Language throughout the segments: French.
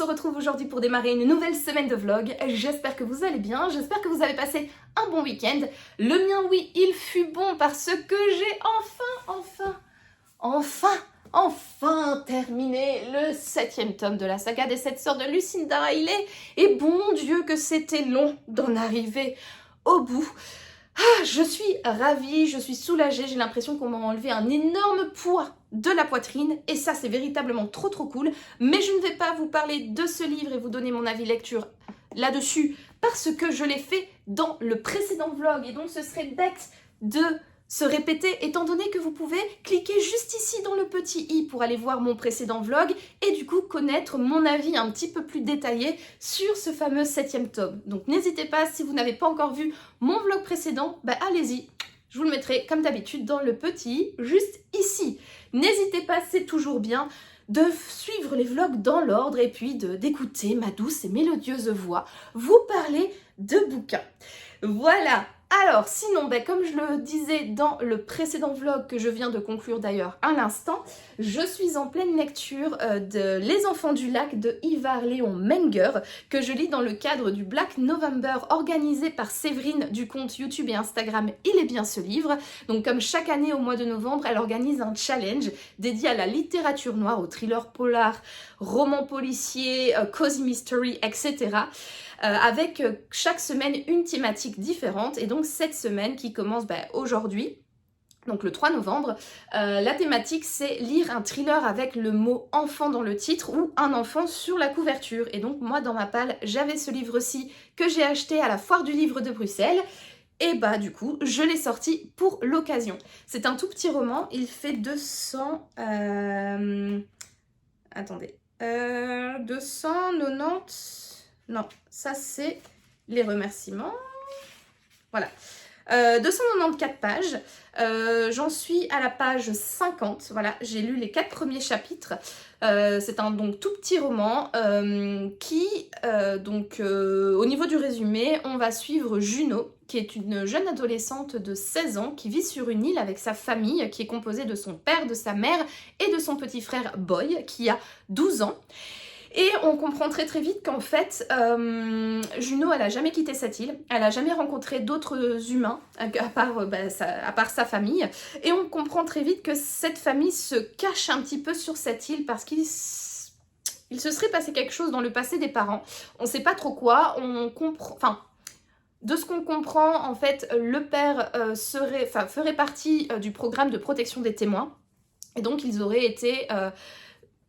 retrouve aujourd'hui pour démarrer une nouvelle semaine de vlog. J'espère que vous allez bien, j'espère que vous avez passé un bon week-end. Le mien, oui, il fut bon parce que j'ai enfin terminé le 7e tome de la saga des 7 sœurs de Lucinda Riley. Et bon Dieu que c'était long d'en arriver au bout. Je suis ravie, je suis soulagée, j'ai l'impression qu'on m'a enlevé un énorme poids de la poitrine et ça c'est véritablement trop cool. Mais je ne vais pas vous parler de ce livre et vous donner mon avis lecture là-dessus parce que je l'ai fait dans le précédent vlog et donc ce serait bête de se répéter étant donné que vous pouvez cliquer juste ici dans le petit i pour aller voir mon précédent vlog et du coup connaître mon avis un petit peu plus détaillé sur ce fameux 7e tome. Donc n'hésitez pas, si vous n'avez pas encore vu mon vlog précédent, allez-y, je vous le mettrai comme d'habitude dans le petit i juste ici. N'hésitez pas, c'est toujours bien de suivre les vlogs dans l'ordre et puis d'écouter ma douce et mélodieuse voix vous parler de bouquins. Voilà. Alors, sinon, comme je le disais dans le précédent vlog que je viens de conclure d'ailleurs à l'instant, je suis en pleine lecture de Les Enfants du Lac de Ivar Léon Menger, que je lis dans le cadre du Black November organisé par Séverine du compte YouTube et Instagram Il est bien ce livre. Donc comme chaque année au mois de novembre, elle organise un challenge dédié à la littérature noire, au thriller polar, roman policier, cozy mystery, etc. Avec chaque semaine une thématique différente et donc cette semaine qui commence aujourd'hui, donc le 3 novembre, la thématique c'est lire un thriller avec le mot enfant dans le titre ou un enfant sur la couverture. Et donc moi dans ma palle j'avais ce livre-ci que j'ai acheté à la foire du livre de Bruxelles. Et du coup, je l'ai sorti pour l'occasion. C'est un tout petit roman, il fait 290... Non, ça c'est les remerciements. Voilà. 294 pages. J'en suis à la page 50. Voilà, j'ai lu les 4 premiers chapitres. C'est un donc tout petit roman qui, au niveau du résumé, on va suivre Juno, qui est une jeune adolescente de 16 ans qui vit sur une île avec sa famille, qui est composée de son père, de sa mère et de son petit frère Boy, qui a 12 ans. Et on comprend très vite qu'en fait, Juno, elle a jamais quitté cette île, elle a jamais rencontré d'autres humains, à part sa famille. Et on comprend très vite que cette famille se cache un petit peu sur cette île parce qu'il se serait passé quelque chose dans le passé des parents. On sait pas trop quoi, de ce qu'on comprend, en fait, le père ferait partie du programme de protection des témoins. Et donc, ils auraient été...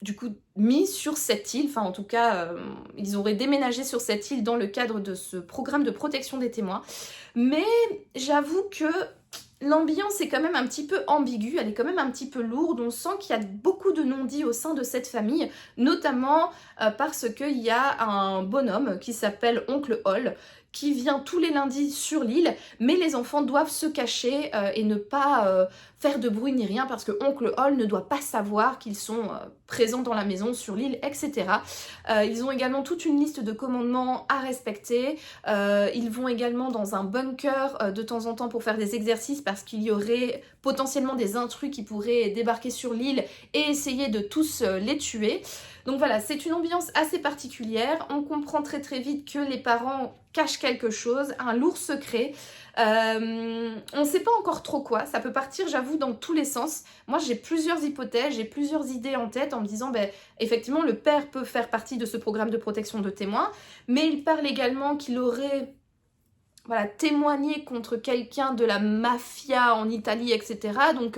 du coup mis sur cette île, en tout cas ils auraient déménagé sur cette île dans le cadre de ce programme de protection des témoins. Mais j'avoue que l'ambiance est quand même un petit peu ambiguë, elle est quand même un petit peu lourde, on sent qu'il y a beaucoup de non-dits au sein de cette famille, notamment parce qu'il y a un bonhomme qui s'appelle Oncle Hall, qui vient tous les lundis sur l'île, mais les enfants doivent se cacher et ne pas faire de bruit ni rien parce que Oncle Hall ne doit pas savoir qu'ils sont présents dans la maison, sur l'île, etc. Ils ont également toute une liste de commandements à respecter. Ils vont également dans un bunker de temps en temps pour faire des exercices parce qu'il y aurait potentiellement des intrus qui pourraient débarquer sur l'île et essayer de tous les tuer. Donc voilà, c'est une ambiance assez particulière. On comprend très vite que les parents cachent quelque chose, un lourd secret. On ne sait pas encore trop quoi, ça peut partir, j'avoue, dans tous les sens. Moi, j'ai plusieurs hypothèses, j'ai plusieurs idées en tête en me disant, effectivement, le père peut faire partie de ce programme de protection de témoins, mais il parle également qu'il aurait... témoigner contre quelqu'un de la mafia en Italie, etc. Donc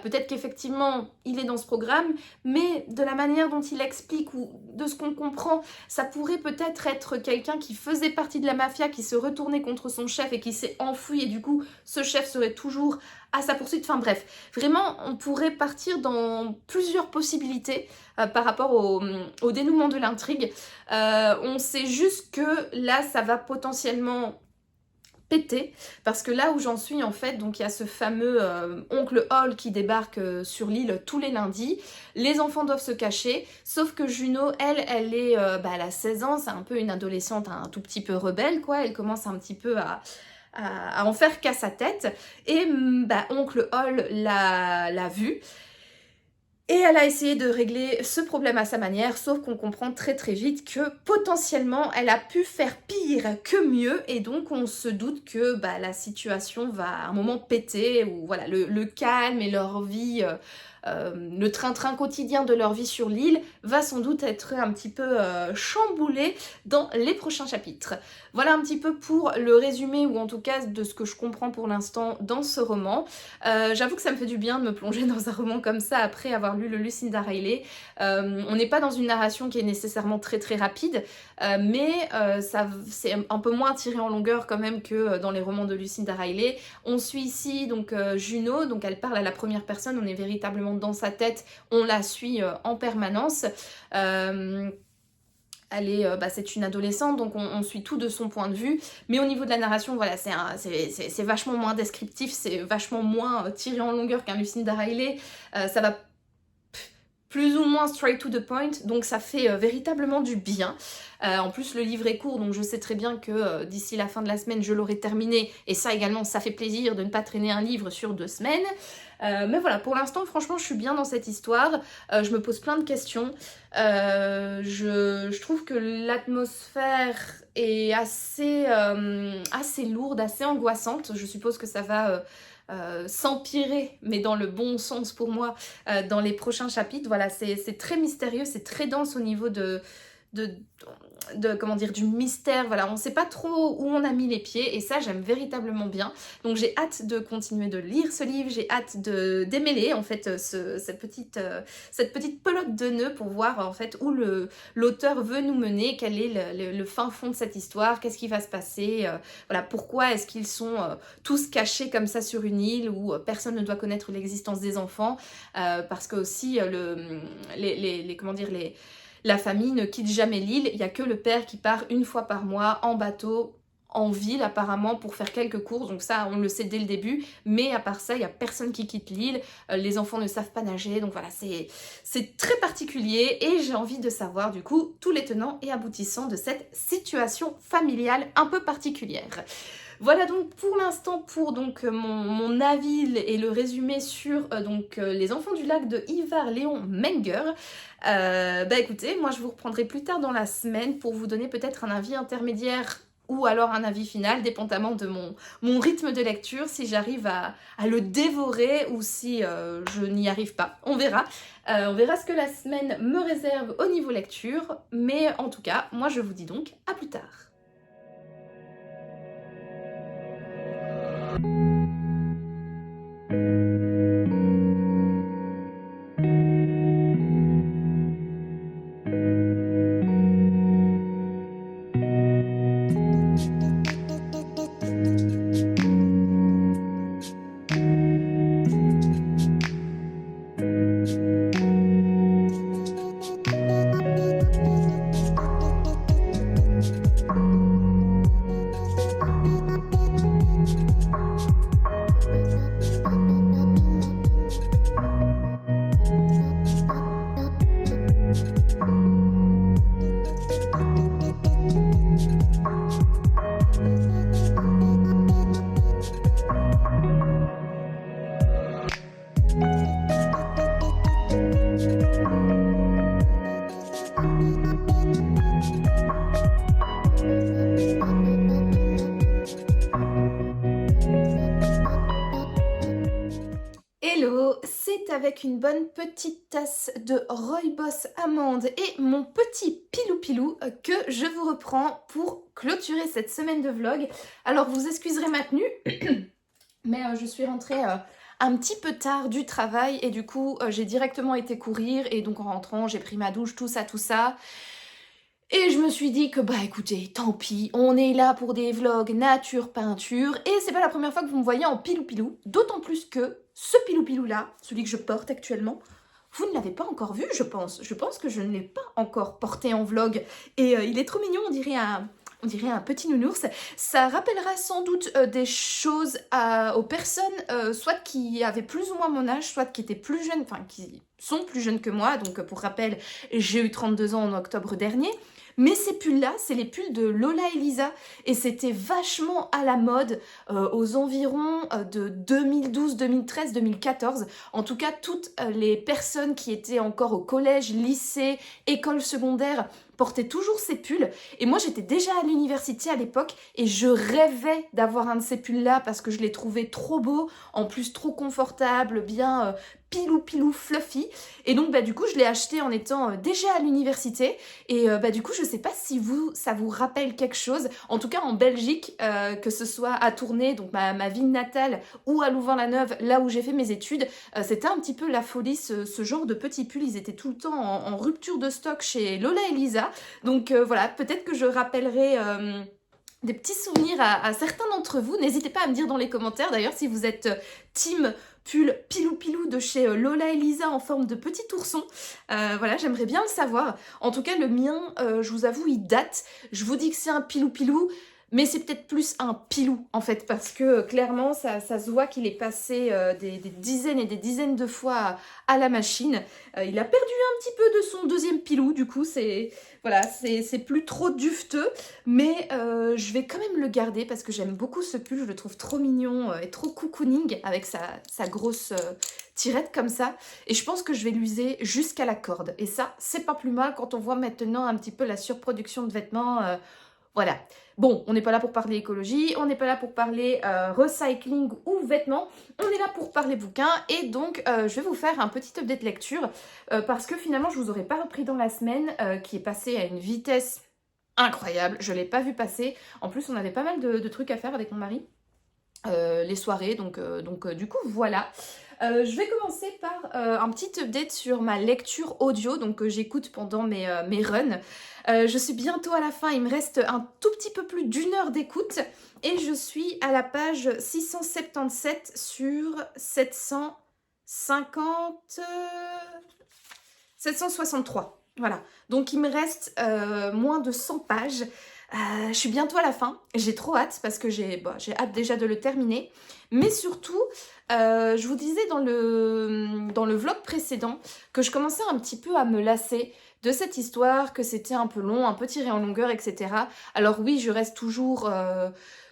peut-être qu'effectivement il est dans ce programme, mais de la manière dont il explique ou de ce qu'on comprend, ça pourrait peut-être être quelqu'un qui faisait partie de la mafia, qui se retournait contre son chef et qui s'est enfui et du coup ce chef serait toujours à sa poursuite. Enfin bref, vraiment on pourrait partir dans plusieurs possibilités par rapport au dénouement de l'intrigue. On sait juste que là ça va potentiellement péter, parce que là où j'en suis en fait, donc il y a ce fameux Oncle Hall qui débarque sur l'île tous les lundis, les enfants doivent se cacher, sauf que Juno, elle est, elle a 16 ans, c'est un peu une adolescente un tout petit peu rebelle quoi, elle commence un petit peu à en faire qu'à sa tête, et Oncle Hall l'a vue. Et elle a essayé de régler ce problème à sa manière, sauf qu'on comprend très très vite que potentiellement elle a pu faire pire que mieux, et donc on se doute que la situation va à un moment péter, ou voilà, le calme et leur vie, le train-train quotidien de leur vie sur l'île va sans doute être un petit peu chamboulé dans les prochains chapitres. Voilà un petit peu pour le résumé, ou en tout cas de ce que je comprends pour l'instant dans ce roman. J'avoue que ça me fait du bien de me plonger dans un roman comme ça après avoir lu le Lucinda Riley. On n'est pas dans une narration qui est nécessairement très très rapide, mais c'est un peu moins tiré en longueur quand même que dans les romans de Lucinda Riley. On suit ici donc Juno, donc elle parle à la première personne, on est véritablement dans sa tête, on la suit en permanence. C'est une adolescente, donc on suit tout de son point de vue, mais au niveau de la narration, voilà, c'est vachement moins descriptif, c'est vachement moins tiré en longueur qu'un Lucinda Riley. Ça va plus ou moins straight to the point, donc ça fait véritablement du bien. En plus, le livre est court, donc je sais très bien que d'ici la fin de la semaine, je l'aurai terminé, et ça également, ça fait plaisir de ne pas traîner un livre sur 2 semaines. Mais voilà, pour l'instant, franchement, je suis bien dans cette histoire. Je me pose plein de questions. Je trouve que l'atmosphère est assez lourde, assez angoissante. Je suppose que ça va s'empirer, mais dans le bon sens pour moi, dans les prochains chapitres. Voilà, c'est très mystérieux, c'est très dense au niveau comment dire, du mystère. Voilà, on sait pas trop où on a mis les pieds, et ça j'aime véritablement bien. Donc j'ai hâte de continuer de lire ce livre, j'ai hâte de démêler en fait cette petite pelote de nœuds pour voir en fait où l'auteur veut nous mener, quel est le fin fond de cette histoire, qu'est-ce qui va se passer, voilà, pourquoi est-ce qu'ils sont tous cachés comme ça sur une île où personne ne doit connaître l'existence des enfants, parce que aussi la famille ne quitte jamais l'île, il n'y a que le père qui part une fois par mois en bateau, en ville apparemment, pour faire quelques courses, donc ça on le sait dès le début, mais à part ça il n'y a personne qui quitte l'île, les enfants ne savent pas nager, donc voilà, c'est très particulier, et j'ai envie de savoir du coup tous les tenants et aboutissants de cette situation familiale un peu particulière. Voilà donc pour l'instant pour donc mon avis et le résumé sur les enfants du lac de Ivar Léon Menger. Écoutez, moi je vous reprendrai plus tard dans la semaine pour vous donner peut-être un avis intermédiaire ou alors un avis final, dépendamment de mon rythme de lecture, si j'arrive à le dévorer ou si je n'y arrive pas. On verra. On verra ce que la semaine me réserve au niveau lecture, mais en tout cas, moi je vous dis donc à plus tard. Hello, c'est avec une bonne petite tasse de Rooibos amande et mon petit pilou-pilou que je vous reprends pour clôturer cette semaine de vlog. Alors vous excuserez ma tenue, mais je suis rentrée un petit peu tard du travail et du coup j'ai directement été courir, et donc en rentrant j'ai pris ma douche, tout ça. Et je me suis dit que écoutez, tant pis, on est là pour des vlogs nature peinture, et c'est pas la première fois que vous me voyez en pilou-pilou, d'autant plus que ce pilou-pilou là, celui que je porte actuellement, vous ne l'avez pas encore vu, je pense. Je pense que je ne l'ai pas encore porté en vlog, et il est trop mignon, on dirait un petit nounours. Ça rappellera sans doute des choses aux personnes, soit qui avaient plus ou moins mon âge, soit qui étaient plus jeunes, enfin qui sont plus jeunes que moi. Donc pour rappel, j'ai eu 32 ans en octobre dernier. Mais ces pulls-là, c'est les pulls de Lola Elisa et c'était vachement à la mode aux environs de 2012, 2013, 2014. En tout cas, toutes les personnes qui étaient encore au collège, lycée, école secondaire portaient toujours ces pulls. Et moi, j'étais déjà à l'université à l'époque et je rêvais d'avoir un de ces pulls-là parce que je les trouvais trop beaux, en plus trop confortables, bien pilou fluffy. Et donc, du coup, je l'ai acheté en étant déjà à l'université. Et du coup, je sais pas si ça vous rappelle quelque chose. En tout cas, en Belgique, que ce soit à Tournai, donc ma ville natale, ou à Louvain-la-Neuve, là où j'ai fait mes études, c'était un petit peu la folie, ce genre de petits pulls. Ils étaient tout le temps en rupture de stock chez Lola Elisa. Donc voilà, peut-être que je rappellerai des petits souvenirs à certains d'entre vous. N'hésitez pas à me dire dans les commentaires, d'ailleurs, si vous êtes team pull pilou de chez Lola Elisa en forme de petit ourson. Voilà, j'aimerais bien le savoir. En tout cas, le mien, je vous avoue, il date. Je vous dis que c'est un pilou, mais c'est peut-être plus un pilou, en fait, parce que clairement, ça se voit qu'il est passé des dizaines et des dizaines de fois à la machine. Il a perdu un petit peu de son deuxième pilou, du coup, c'est plus trop dufteux, mais je vais quand même le garder parce que j'aime beaucoup ce pull, je le trouve trop mignon et trop cocooning avec sa grosse tirette comme ça. Et je pense que je vais l'user jusqu'à la corde. Et ça, c'est pas plus mal quand on voit maintenant un petit peu la surproduction de vêtements. Voilà. Bon, on n'est pas là pour parler écologie, on n'est pas là pour parler recycling ou vêtements, on est là pour parler bouquins et donc je vais vous faire un petit update lecture parce que finalement je vous aurais pas repris dans la semaine qui est passée à une vitesse incroyable, je l'ai pas vu passer. En plus on avait pas mal de trucs à faire avec mon mari, les soirées, donc du coup voilà. Je vais commencer par un petit update sur ma lecture audio, donc que j'écoute pendant mes runs. Je suis bientôt à la fin, il me reste un tout petit peu plus d'1 heure d'écoute et je suis à la page 677 sur 763. Voilà, donc il me reste moins de 100 pages. Je suis bientôt à la fin, j'ai trop hâte parce que j'ai hâte déjà de le terminer. Mais surtout, je vous disais dans le vlog précédent que je commençais un petit peu à me lasser de cette histoire, que c'était un peu long, un peu tiré en longueur, etc. Alors oui, je reste toujours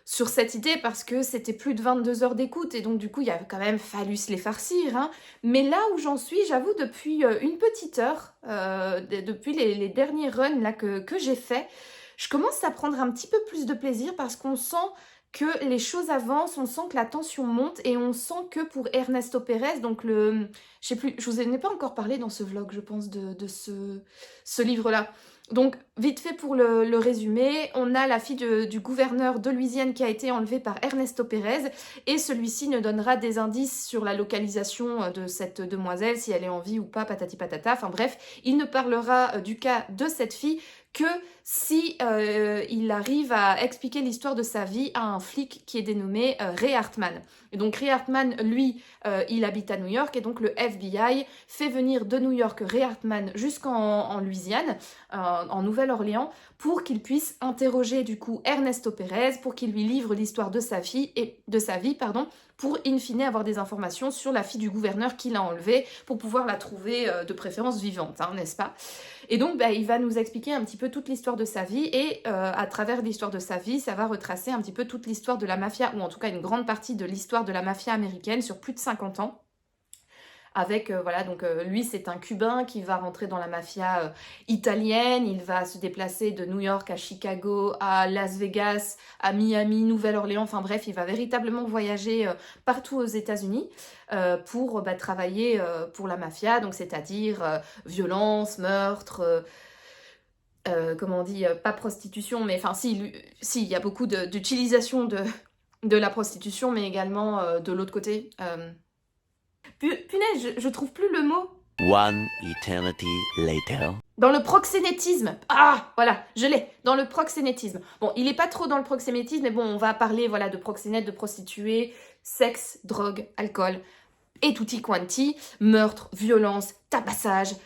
sur cette idée parce que c'était plus de 22 heures d'écoute et donc du coup, il a quand même fallu se les farcir. Hein. Mais là où j'en suis, j'avoue, depuis une petite heure, depuis les derniers runs là, que j'ai fait, je commence à prendre un petit peu plus de plaisir parce qu'on sent que les choses avancent, on sent que la tension monte et on sent que pour Ernesto Pérez, donc je sais plus, je vous en ai pas encore parlé dans ce vlog, je pense, de ce livre-là. Donc, vite fait pour le résumer, on a la fille du gouverneur de Louisiane qui a été enlevée par Ernesto Pérez et celui-ci ne donnera des indices sur la localisation de cette demoiselle, si elle est en vie ou pas, patati patata, enfin bref, il ne parlera du cas de cette fille que si il arrive à expliquer l'histoire de sa vie à un flic qui est dénommé Ray Hartman. Et donc Ray Hartman, lui, il habite à New York et donc le FBI fait venir de New York Ray Hartman jusqu'en Louisiane, en Nouvelle-Orléans, pour qu'il puisse interroger du coup Ernesto Pérez, pour qu'il lui livre l'histoire de sa vie, pour in fine avoir des informations sur la fille du gouverneur qui l'a enlevée, pour pouvoir la trouver de préférence vivante, hein, n'est-ce pas? Et donc il va nous expliquer un petit peu toute l'histoire de sa vie et à travers l'histoire de sa vie, ça va retracer un petit peu toute l'histoire de la mafia, ou en tout cas une grande partie de l'histoire de la mafia américaine sur plus de 50 ans. Avec, lui c'est un Cubain qui va rentrer dans la mafia italienne, il va se déplacer de New York à Chicago, à Las Vegas, à Miami, Nouvelle-Orléans, enfin bref, il va véritablement voyager partout aux États-Unis pour travailler pour la mafia, donc c'est-à-dire violence, meurtre, comment on dit, pas prostitution, mais enfin si, il y a beaucoup d'utilisation de la prostitution, mais également de l'autre côté. Punaise, je trouve plus le mot. One eternity later. Dans le proxénétisme. Ah, voilà, je l'ai. Dans le proxénétisme. Bon, il est pas trop dans le proxénétisme, mais bon, on va parler de proxénètes, de prostituées, sexe, drogue, alcool, et tutti quanti, meurtre, violence, tabassage,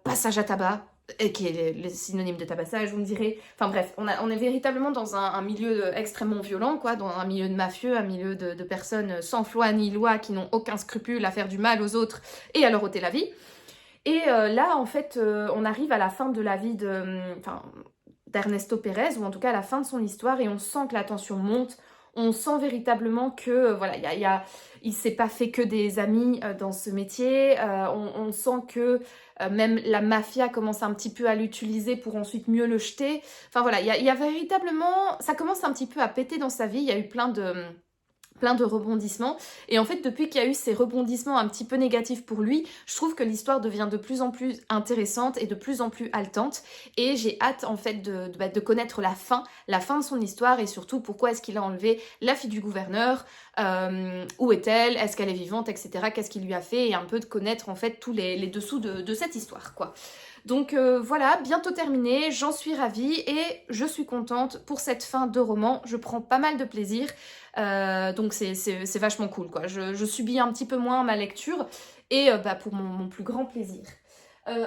passage à tabac, qui est le synonyme de tabassage, vous me direz. Enfin bref, on est véritablement dans un milieu extrêmement violent, quoi, dans un milieu de mafieux, un milieu de personnes sans foi ni loi, qui n'ont aucun scrupule à faire du mal aux autres et à leur ôter la vie. Et là, en fait, on arrive à la fin de la vie d'Ernesto Pérez, ou en tout cas à la fin de son histoire, et on sent que la tension monte. On sent véritablement que voilà, il s'est pas fait que des amis dans ce métier. On sent que même la mafia commence un petit peu à l'utiliser pour ensuite mieux le jeter. Enfin voilà, il y a véritablement... Ça commence un petit peu à péter dans sa vie. Il y a eu plein de rebondissements. Et en fait, depuis qu'il y a eu ces rebondissements un petit peu négatifs pour lui, je trouve que l'histoire devient de plus en plus intéressante et de plus en plus haletante. Et j'ai hâte, en fait, de connaître la fin de son histoire, et surtout pourquoi est-ce qu'il a enlevé la fille du gouverneur, où est-elle, est-ce qu'elle est vivante, etc. Qu'est-ce qu'il lui a fait, et un peu de connaître, en fait, tous les dessous de cette histoire, quoi. Donc voilà, bientôt terminé, j'en suis ravie et je suis contente pour cette fin de roman. Je prends pas mal de plaisir, donc c'est vachement cool, quoi. Je subis un petit peu moins ma lecture, et pour mon plus grand plaisir.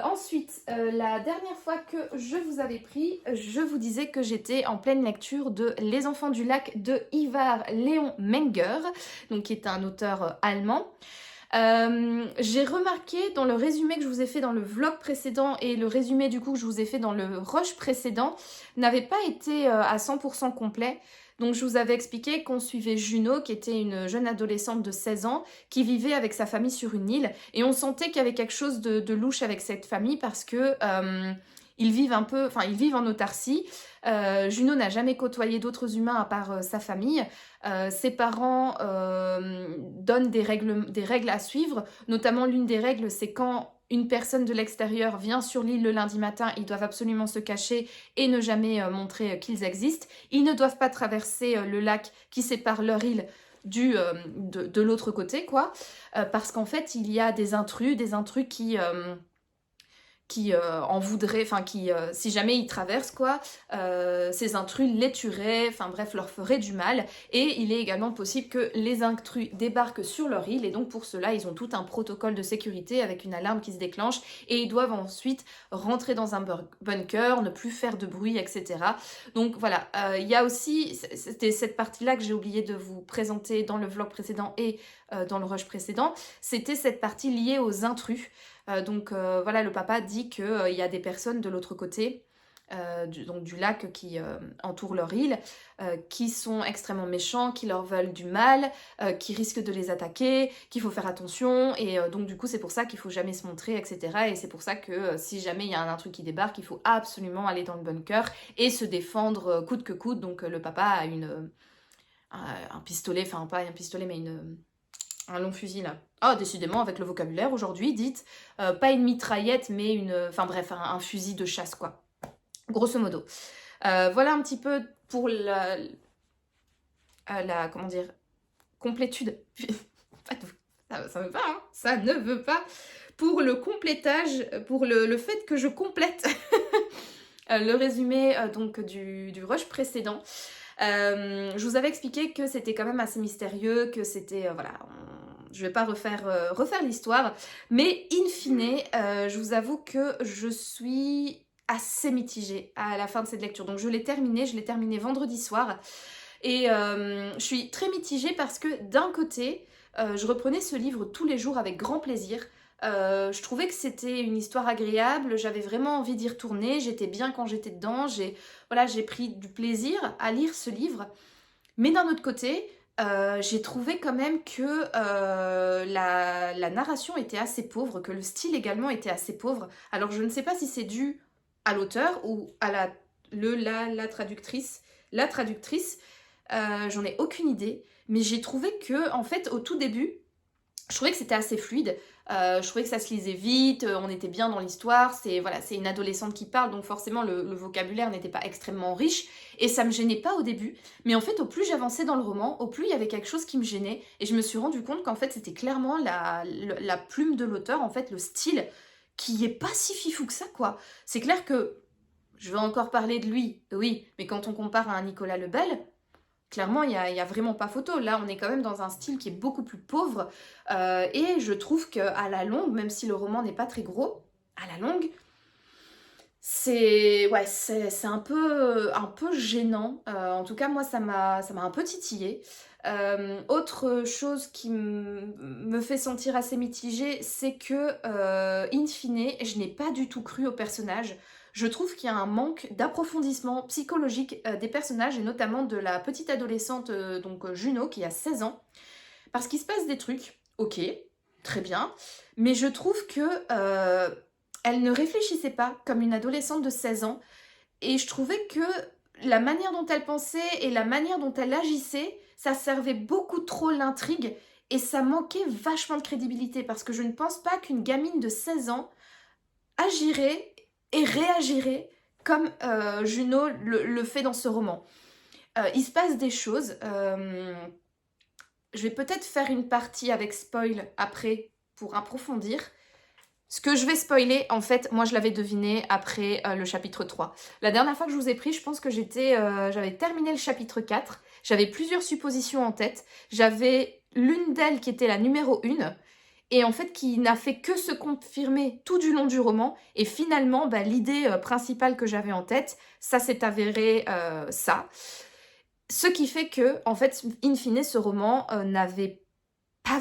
Ensuite, la dernière fois que je vous avais pris, je vous disais que j'étais en pleine lecture de Les Enfants du Lac de Ivar Léon Menger, donc qui est un auteur allemand. J'ai remarqué dans le résumé que je vous ai fait dans le vlog précédent, et le résumé du coup que je vous ai fait dans le rush précédent, n'avait pas été à 100% complet. Donc je vous avais expliqué qu'on suivait Juno, qui était une jeune adolescente de 16 ans, qui vivait avec sa famille sur une île, et on sentait qu'il y avait quelque chose de louche avec cette famille, parce que ils vivent en autarcie. Juno n'a jamais côtoyé d'autres humains à part sa famille. Ses parents donnent des règles à suivre. Notamment, l'une des règles, c'est quand une personne de l'extérieur vient sur l'île le lundi matin, ils doivent absolument se cacher et ne jamais montrer qu'ils existent. Ils ne doivent pas traverser le lac qui sépare leur île de l'autre côté, quoi. Parce qu'en fait, il y a des intrus qui en voudraient, enfin si jamais ils traversent, quoi, ces intrus les tueraient, enfin bref, leur feraient du mal. Et il est également possible que les intrus débarquent sur leur île, et donc pour cela ils ont tout un protocole de sécurité avec une alarme qui se déclenche, et ils doivent ensuite rentrer dans un bunker, ne plus faire de bruit, etc. Donc voilà, il y a aussi, c'était cette partie-là que j'ai oublié de vous présenter dans le vlog précédent et dans le rush précédent, c'était cette partie liée aux intrus. Donc voilà, le papa dit qu'il y a des personnes de l'autre côté du lac qui entoure leur île, qui sont extrêmement méchants, qui leur veulent du mal, qui risquent de les attaquer, qu'il faut faire attention, et donc du coup c'est pour ça qu'il faut jamais se montrer, etc. Et c'est pour ça que si jamais il y a un intrus qui débarque, il faut absolument aller dans le bunker et se défendre coûte que coûte. Donc le papa a un pistolet, enfin pas un pistolet mais un long fusil là. Ah, décidément, avec le vocabulaire aujourd'hui, dites pas une mitraillette, mais enfin bref, un fusil de chasse, quoi. Grosso modo. Voilà un petit peu pour comment dire, complétude. Ça ne veut pas, hein. Ça ne veut pas. Pour le complétage, pour le fait que je complète le résumé donc du rush précédent. Je vous avais expliqué que c'était quand même assez mystérieux, que c'était, voilà, je vais pas refaire l'histoire, mais in fine, je vous avoue que je suis assez mitigée à la fin de cette lecture. Donc je l'ai terminé vendredi soir, et je suis très mitigée parce que d'un côté, je reprenais ce livre tous les jours avec grand plaisir. Je trouvais que c'était une histoire agréable, j'avais vraiment envie d'y retourner, j'étais bien quand j'étais dedans, j'ai pris du plaisir à lire ce livre. Mais d'un autre côté, j'ai trouvé quand même que la narration était assez pauvre, que le style également était assez pauvre. Alors je ne sais pas si c'est dû à l'auteur ou à la traductrice. La traductrice, j'en ai aucune idée, mais j'ai trouvé que, en fait, au tout début, je trouvais que c'était assez fluide. Je trouvais que ça se lisait vite, on était bien dans l'histoire, c'est une adolescente qui parle, donc forcément le vocabulaire n'était pas extrêmement riche, et ça me gênait pas au début, mais en fait au plus j'avançais dans le roman, au plus il y avait quelque chose qui me gênait, et je me suis rendu compte qu'en fait c'était clairement la plume de l'auteur, en fait le style, qui est pas si fifou que ça, quoi. C'est clair que, je vais encore parler de lui, oui, mais quand on compare à un Nicolas Lebel, clairement, il y a vraiment pas photo. Là, on est quand même dans un style qui est beaucoup plus pauvre. Et je trouve qu'à la longue, même si le roman n'est pas très gros, à la longue, c'est un peu gênant. En tout cas, moi, ça m'a un peu titillé. Autre chose qui me fait sentir assez mitigée, c'est que, in fine, je n'ai pas du tout cru au personnage. je trouve qu'il y a un manque d'approfondissement psychologique des personnages, et notamment de la petite adolescente, Juno, qui a 16 ans. Parce qu'il se passe des trucs, ok, très bien, mais je trouve que elle ne réfléchissait pas comme une adolescente de 16 ans, et je trouvais que la manière dont elle pensait et la manière dont elle agissait, ça servait beaucoup trop l'intrigue, et ça manquait vachement de crédibilité, parce que je ne pense pas qu'une gamine de 16 ans agirait et réagirait comme Juno le fait dans ce roman. Il se passe des choses. Je vais peut-être faire une partie avec spoil après pour approfondir. Ce que je vais spoiler, en fait, moi je l'avais deviné après le chapitre 3. La dernière fois que je vous ai pris, je pense que j'avais terminé le chapitre 4. J'avais plusieurs suppositions en tête. J'avais l'une d'elles qui était la numéro 1. Et en fait, qui n'a fait que se confirmer tout du long du roman. Et finalement, l'idée principale que j'avais en tête, ça s'est avéré ça. Ce qui fait que, en fait, in fine, ce roman n'était pas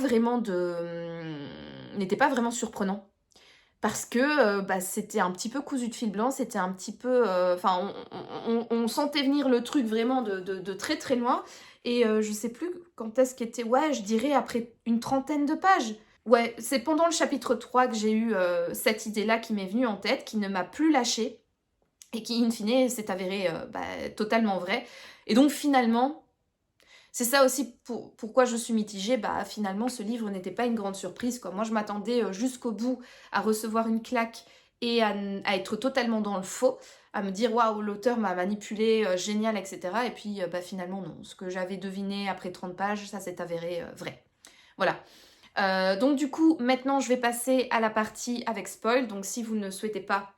vraiment surprenant. Parce que c'était un petit peu cousu de fil blanc, c'était un petit peu... on sentait venir le truc vraiment de très très loin. Et je sais plus quand est-ce qu'était... Ouais, je dirais après une 30aine de pages. Ouais, c'est pendant le chapitre 3 que j'ai eu cette idée-là qui m'est venue en tête, qui ne m'a plus lâchée, et qui, in fine, s'est avérée totalement vraie. Et donc, finalement, c'est ça aussi pourquoi je suis mitigée. Finalement, ce livre n'était pas une grande surprise, quoi. Moi, je m'attendais jusqu'au bout à recevoir une claque et à être totalement dans le faux, à me dire « Waouh, l'auteur m'a manipulé, génial, etc. » Et puis, finalement, non. Ce que j'avais deviné après 30 pages, ça s'est avéré vrai. Voilà. Donc du coup, maintenant je vais passer à la partie avec spoil. Donc si vous ne souhaitez pas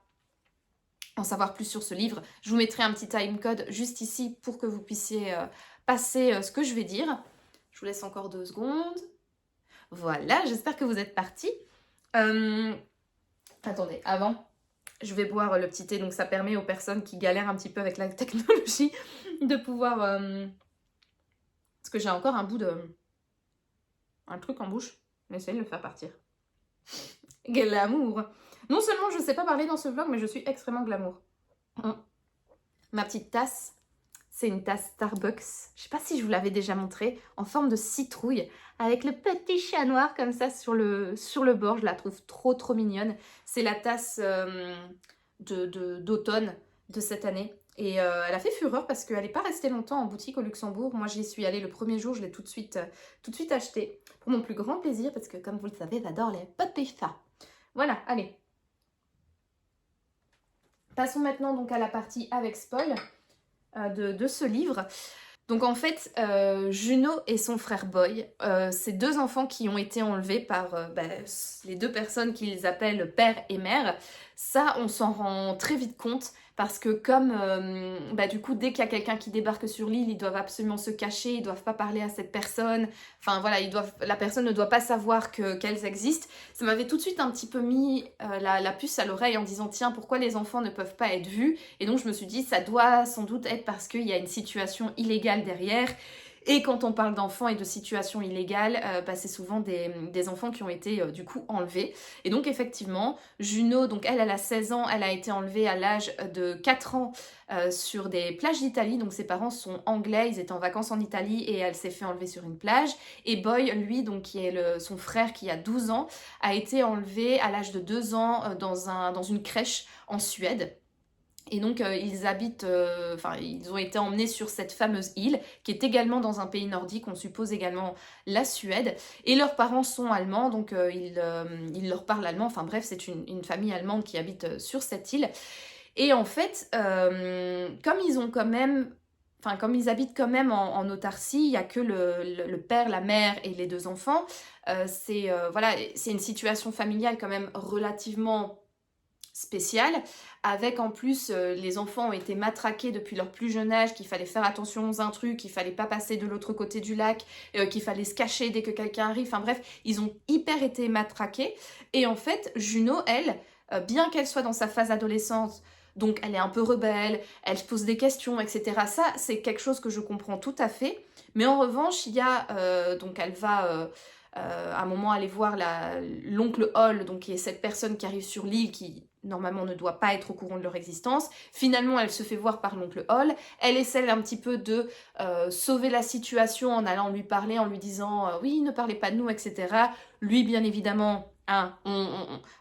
en savoir plus sur ce livre, je vous mettrai un petit timecode juste ici pour que vous puissiez passer ce que je vais dire. Je vous laisse encore 2 secondes. Voilà, j'espère que vous êtes partis. Attendez, avant, je vais boire le petit thé. Donc ça permet aux personnes qui galèrent un petit peu avec la technologie de pouvoir... Parce que j'ai encore un truc en bouche. Essayez de le faire partir. Glamour. Non seulement je ne sais pas parler dans ce vlog, mais je suis extrêmement glamour. Ma petite tasse, c'est une tasse Starbucks. Je ne sais pas si je vous l'avais déjà montré, en forme de citrouille, avec le petit chat noir comme ça sur le bord. Je la trouve trop trop mignonne. C'est la tasse d'automne de cette année. Et elle a fait fureur parce qu'elle n'est pas restée longtemps en boutique au Luxembourg. Moi, j'y suis allée le premier jour, je l'ai tout de suite achetée. Pour mon plus grand plaisir, parce que comme vous le savez, j'adore les petits chats. Voilà, allez. Passons maintenant donc à la partie avec spoil de ce livre. Donc en fait, Juno et son frère Boy, c'est 2 enfants qui ont été enlevés par les 2 personnes qu'ils appellent père et mère. Ça, on s'en rend très vite compte parce que comme du coup, dès qu'il y a quelqu'un qui débarque sur l'île, ils doivent absolument se cacher, ils doivent pas parler à cette personne. Enfin voilà, la personne ne doit pas savoir qu'elles existent. Ça m'avait tout de suite un petit peu mis la puce à l'oreille en disant tiens, pourquoi les enfants ne peuvent pas être vus? Et donc je me suis dit ça doit sans doute être parce qu'il y a une situation illégale derrière. Et quand on parle d'enfants et de situations illégales, c'est souvent des enfants qui ont été du coup enlevés. Et donc effectivement, Juno, donc elle a 16 ans, elle a été enlevée à l'âge de 4 ans sur des plages d'Italie. Donc ses parents sont anglais, ils étaient en vacances en Italie et elle s'est fait enlever sur une plage. Et Boy, lui, donc qui est son frère qui a 12 ans, a été enlevé à l'âge de 2 ans dans une crèche en Suède. Et donc ils ont été emmenés sur cette fameuse île qui est également dans un pays nordique, on suppose également la Suède. Et leurs parents sont allemands, donc ils leur parlent allemand. Enfin bref, c'est une famille allemande qui habite sur cette île. Et en fait, comme ils habitent quand même en autarcie, il n'y a que le père, la mère et les 2 enfants. C'est une situation familiale quand même relativement spéciale, avec en plus les enfants ont été matraqués depuis leur plus jeune âge, qu'il fallait faire attention aux intrus, qu'il fallait pas passer de l'autre côté du lac, qu'il fallait se cacher dès que quelqu'un arrive, enfin bref, ils ont hyper été matraqués. Et en fait, Juno, elle, bien qu'elle soit dans sa phase adolescente, donc elle est un peu rebelle, elle se pose des questions, etc. Ça, c'est quelque chose que je comprends tout à fait. Mais en revanche, il y a, donc elle va... à un moment aller voir l'oncle Hall, donc qui est cette personne qui arrive sur l'île qui normalement ne doit pas être au courant de leur existence. Finalement, elle se fait voir par l'oncle Hall. Elle essaie un petit peu de sauver la situation en allant lui parler, en lui disant oui, ne parlez pas de nous, etc. Lui, bien évidemment, hein,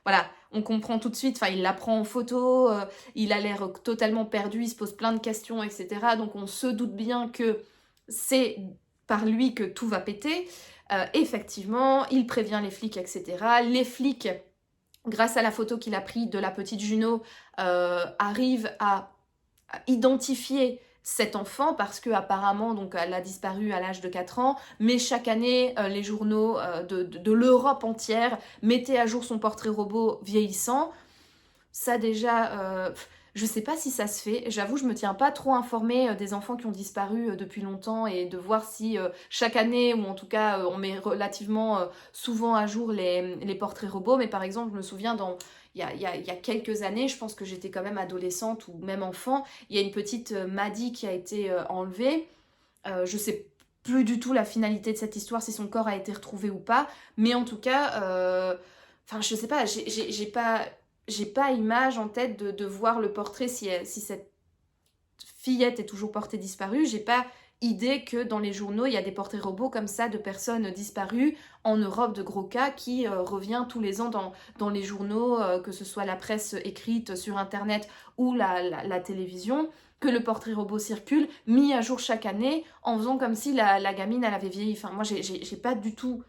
voilà, on comprend tout de suite, enfin, il la prend en photo, il a l'air totalement perdu, il se pose plein de questions, etc. Donc on se doute bien que c'est par lui que tout va péter. Effectivement, il prévient les flics, etc. Les flics, grâce à la photo qu'il a prise de la petite Juno, arrivent à identifier cet enfant parce que apparemment donc elle a disparu à l'âge de 4 ans, mais chaque année les journaux de l'Europe entière mettaient à jour son portrait robot vieillissant. Ça déjà, je sais pas si ça se fait, j'avoue je me tiens pas trop informée des enfants qui ont disparu depuis longtemps et de voir si chaque année, ou en tout cas on met relativement souvent à jour les portraits robots, mais par exemple je me souviens il y a quelques années, je pense que j'étais quand même adolescente ou même enfant, il y a une petite Maddie qui a été enlevée, je sais plus du tout la finalité de cette histoire, si son corps a été retrouvé ou pas, mais en tout cas, enfin je sais pas, j'ai pas image en tête de voir le portrait si cette fillette est toujours portée disparue. J'ai pas idée que dans les journaux, il y a des portraits robots comme ça de personnes disparues en Europe, de gros cas, qui revient tous les ans dans les journaux, que ce soit la presse écrite sur Internet ou la télévision, que le portrait robot circule, mis à jour chaque année, en faisant comme si la gamine, elle avait vieilli. Enfin, moi, j'ai pas du tout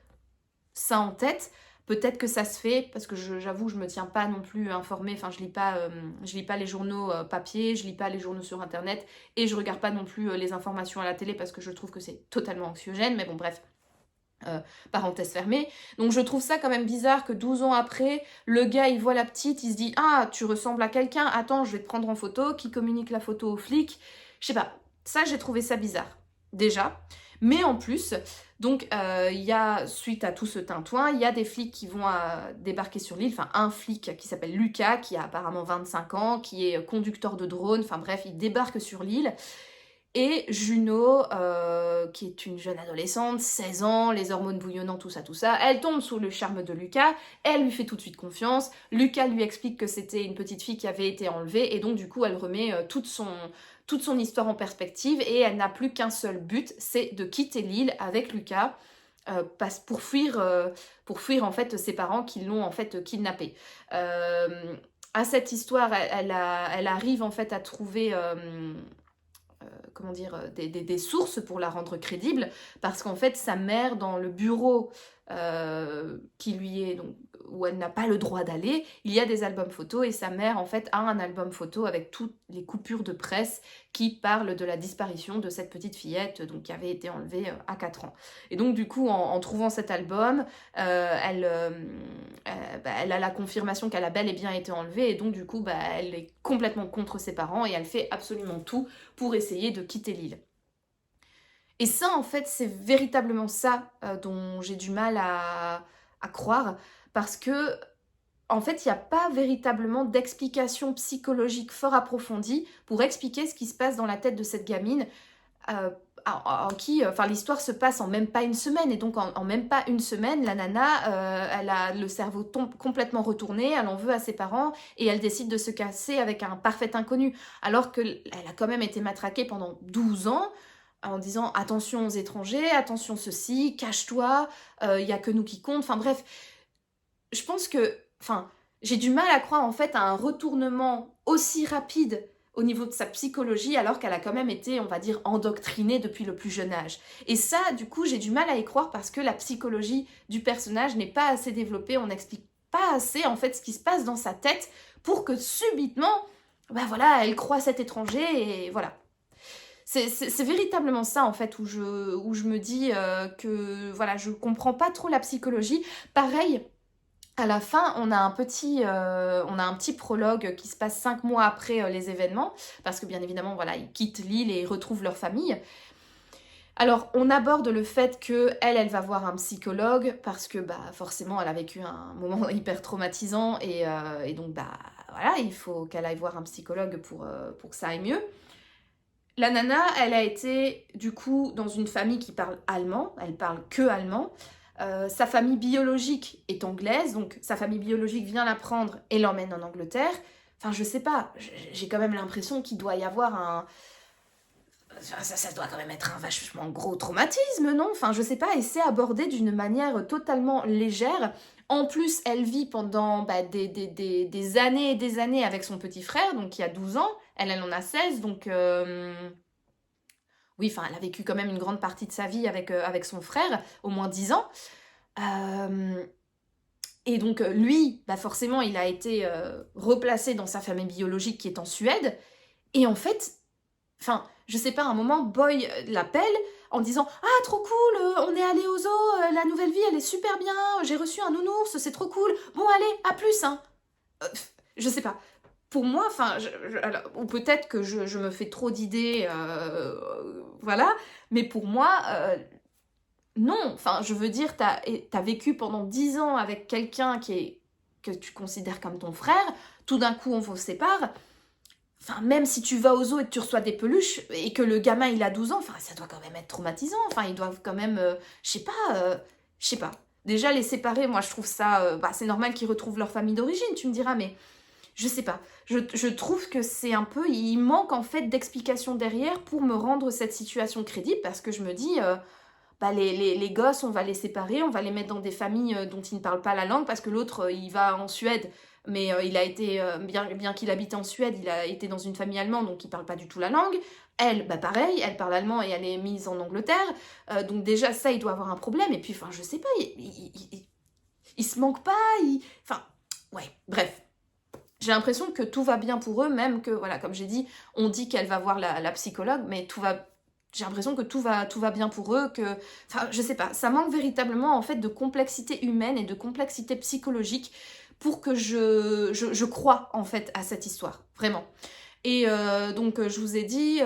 ça en tête. Peut-être que ça se fait, parce que j'avoue, je me tiens pas non plus informée, enfin je lis pas les journaux papier, je lis pas les journaux sur internet, et je regarde pas non plus les informations à la télé parce que je trouve que c'est totalement anxiogène, mais bon bref, parenthèse fermée. Donc je trouve ça quand même bizarre que 12 ans après, le gars il voit la petite, il se dit ah tu ressembles à quelqu'un, attends je vais te prendre en photo, qui communique la photo aux flics, je sais pas, ça j'ai trouvé ça bizarre, déjà. Mais en plus, donc il y a, suite à tout ce tintouin, il y a des flics qui vont débarquer sur l'île, enfin un flic qui s'appelle Lucas, qui a apparemment 25 ans, qui est conducteur de drone, enfin bref, il débarque sur l'île. Et Juno, qui est une jeune adolescente, 16 ans, les hormones bouillonnant, tout ça, elle tombe sous le charme de Lucas, elle lui fait tout de suite confiance, Lucas lui explique que c'était une petite fille qui avait été enlevée, et donc du coup elle remet toute son histoire en perspective, et elle n'a plus qu'un seul but, c'est de quitter l'île avec Lucas, pour fuir en fait ses parents qui l'ont en fait kidnappée. À cette histoire, elle arrive en fait à trouver comment dire, des sources pour la rendre crédible, parce qu'en fait sa mère, dans le bureau qui lui est donc, où elle n'a pas le droit d'aller, il y a des albums photos, et sa mère en fait a un album photo avec toutes les coupures de presse qui parlent de la disparition de cette petite fillette donc, qui avait été enlevée à 4 ans. Et donc du coup en trouvant cet album, elle a la confirmation qu'elle a bel et bien été enlevée, et donc du coup elle est complètement contre ses parents, et elle fait absolument tout pour essayer de quitter l'île. Et ça, en fait, c'est véritablement ça dont j'ai du mal à croire, parce que, en fait, il n'y a pas véritablement d'explication psychologique fort approfondie pour expliquer ce qui se passe dans la tête de cette gamine, enfin, l'histoire se passe en même pas une semaine, et donc en même pas une semaine, la nana, elle a le cerveau complètement retourné, elle en veut à ses parents, et elle décide de se casser avec un parfait inconnu, alors qu'elle a quand même été matraquée pendant 12 ans, en disant attention aux étrangers, attention ceci, cache-toi, il n'y a que nous qui comptent, enfin bref, je pense que, enfin, j'ai du mal à croire en fait à un retournement aussi rapide au niveau de sa psychologie, alors qu'elle a quand même été, on va dire, endoctrinée depuis le plus jeune âge. Et ça, du coup, j'ai du mal à y croire, parce que la psychologie du personnage n'est pas assez développée, on n'explique pas assez en fait ce qui se passe dans sa tête pour que subitement, ben voilà, elle croit cet étranger, et voilà. C'est véritablement ça en fait où je me dis que voilà, je comprends pas trop la psychologie. Pareil, à la fin, on a un petit prologue qui se passe 5 mois après les événements, parce que bien évidemment, voilà, ils quittent l'île et ils retrouvent leur famille. Alors, on aborde le fait que elle va voir un psychologue, parce que bah forcément, elle a vécu un moment hyper traumatisant, et donc bah voilà, il faut qu'elle aille voir un psychologue pour que ça aille mieux. La nana, elle a été du coup dans une famille qui parle allemand, elle parle que allemand. sa famille biologique est anglaise, donc sa famille biologique vient la prendre et l'emmène en Angleterre. Enfin, je sais pas, j'ai quand même l'impression qu'il doit y avoir un... Ça doit quand même être un vachement gros traumatisme, non? Enfin, je sais pas, et c'est abordé d'une manière totalement légère. En plus, elle vit pendant des années et des années avec son petit frère, donc qui a 12 ans. Elle en a 16, donc... Oui, enfin, elle a vécu quand même une grande partie de sa vie avec son frère, au moins 10 ans. Et donc, lui, forcément, il a été replacé dans sa famille biologique qui est en Suède. Et en fait, enfin, je sais pas, à un moment, Boy l'appelle en disant « Ah, trop cool, on est allé au zoo, la nouvelle vie, elle est super bien, j'ai reçu un nounours, c'est trop cool. Bon, allez, à plus, hein. » Je sais pas. Pour moi, enfin, ou peut-être que je me fais trop d'idées, voilà, mais pour moi, non. Enfin, je veux dire, t'as vécu pendant 10 ans avec quelqu'un que tu considères comme ton frère, tout d'un coup, on vous sépare. Enfin, même si tu vas au zoo et que tu reçois des peluches et que le gamin il a 12 ans, enfin, ça doit quand même être traumatisant. Enfin, ils doivent quand même, je sais pas. Déjà, les séparer, moi je trouve ça, c'est normal qu'ils retrouvent leur famille d'origine, tu me diras, mais je sais pas. Je trouve que c'est un peu, il manque en fait d'explications derrière pour me rendre cette situation crédible parce que je me dis, les gosses, on va les séparer, on va les mettre dans des familles dont ils ne parlent pas la langue parce que l'autre, il va en Suède. Mais il a été, bien qu'il habite en Suède, il a été dans une famille allemande, donc il parle pas du tout la langue. Elle, pareil, elle parle allemand et elle est mise en Angleterre. Donc déjà, ça, il doit avoir un problème. Et puis, enfin, je sais pas, il se manque pas. Enfin, ouais, bref. J'ai l'impression que tout va bien pour eux, même que, voilà, comme j'ai dit, on dit qu'elle va voir la psychologue, mais j'ai l'impression que tout va bien pour eux, que... Enfin, je sais pas, ça manque véritablement, en fait, de complexité humaine et de complexité psychologique pour que je croie, en fait, à cette histoire. Vraiment. Et donc, je vous ai dit,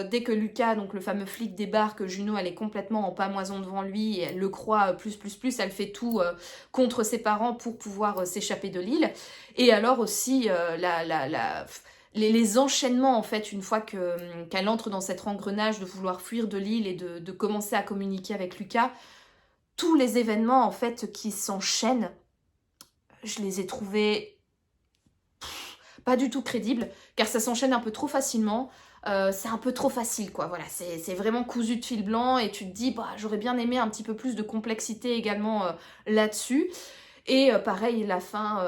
dès que Lucas, donc le fameux flic, débarque, Juno, elle est complètement en pamoison devant lui et elle le croit plus. Elle fait tout contre ses parents pour pouvoir s'échapper de l'île. Et alors aussi, les enchaînements, en fait, une fois qu'elle entre dans cet engrenage de vouloir fuir de l'île et de commencer à communiquer avec Lucas, tous les événements, en fait, qui s'enchaînent, je les ai trouvés pas du tout crédibles, car ça s'enchaîne un peu trop facilement. C'est un peu trop facile, quoi. Voilà, c'est vraiment cousu de fil blanc et tu te dis, j'aurais bien aimé un petit peu plus de complexité également là-dessus. Et pareil, la fin,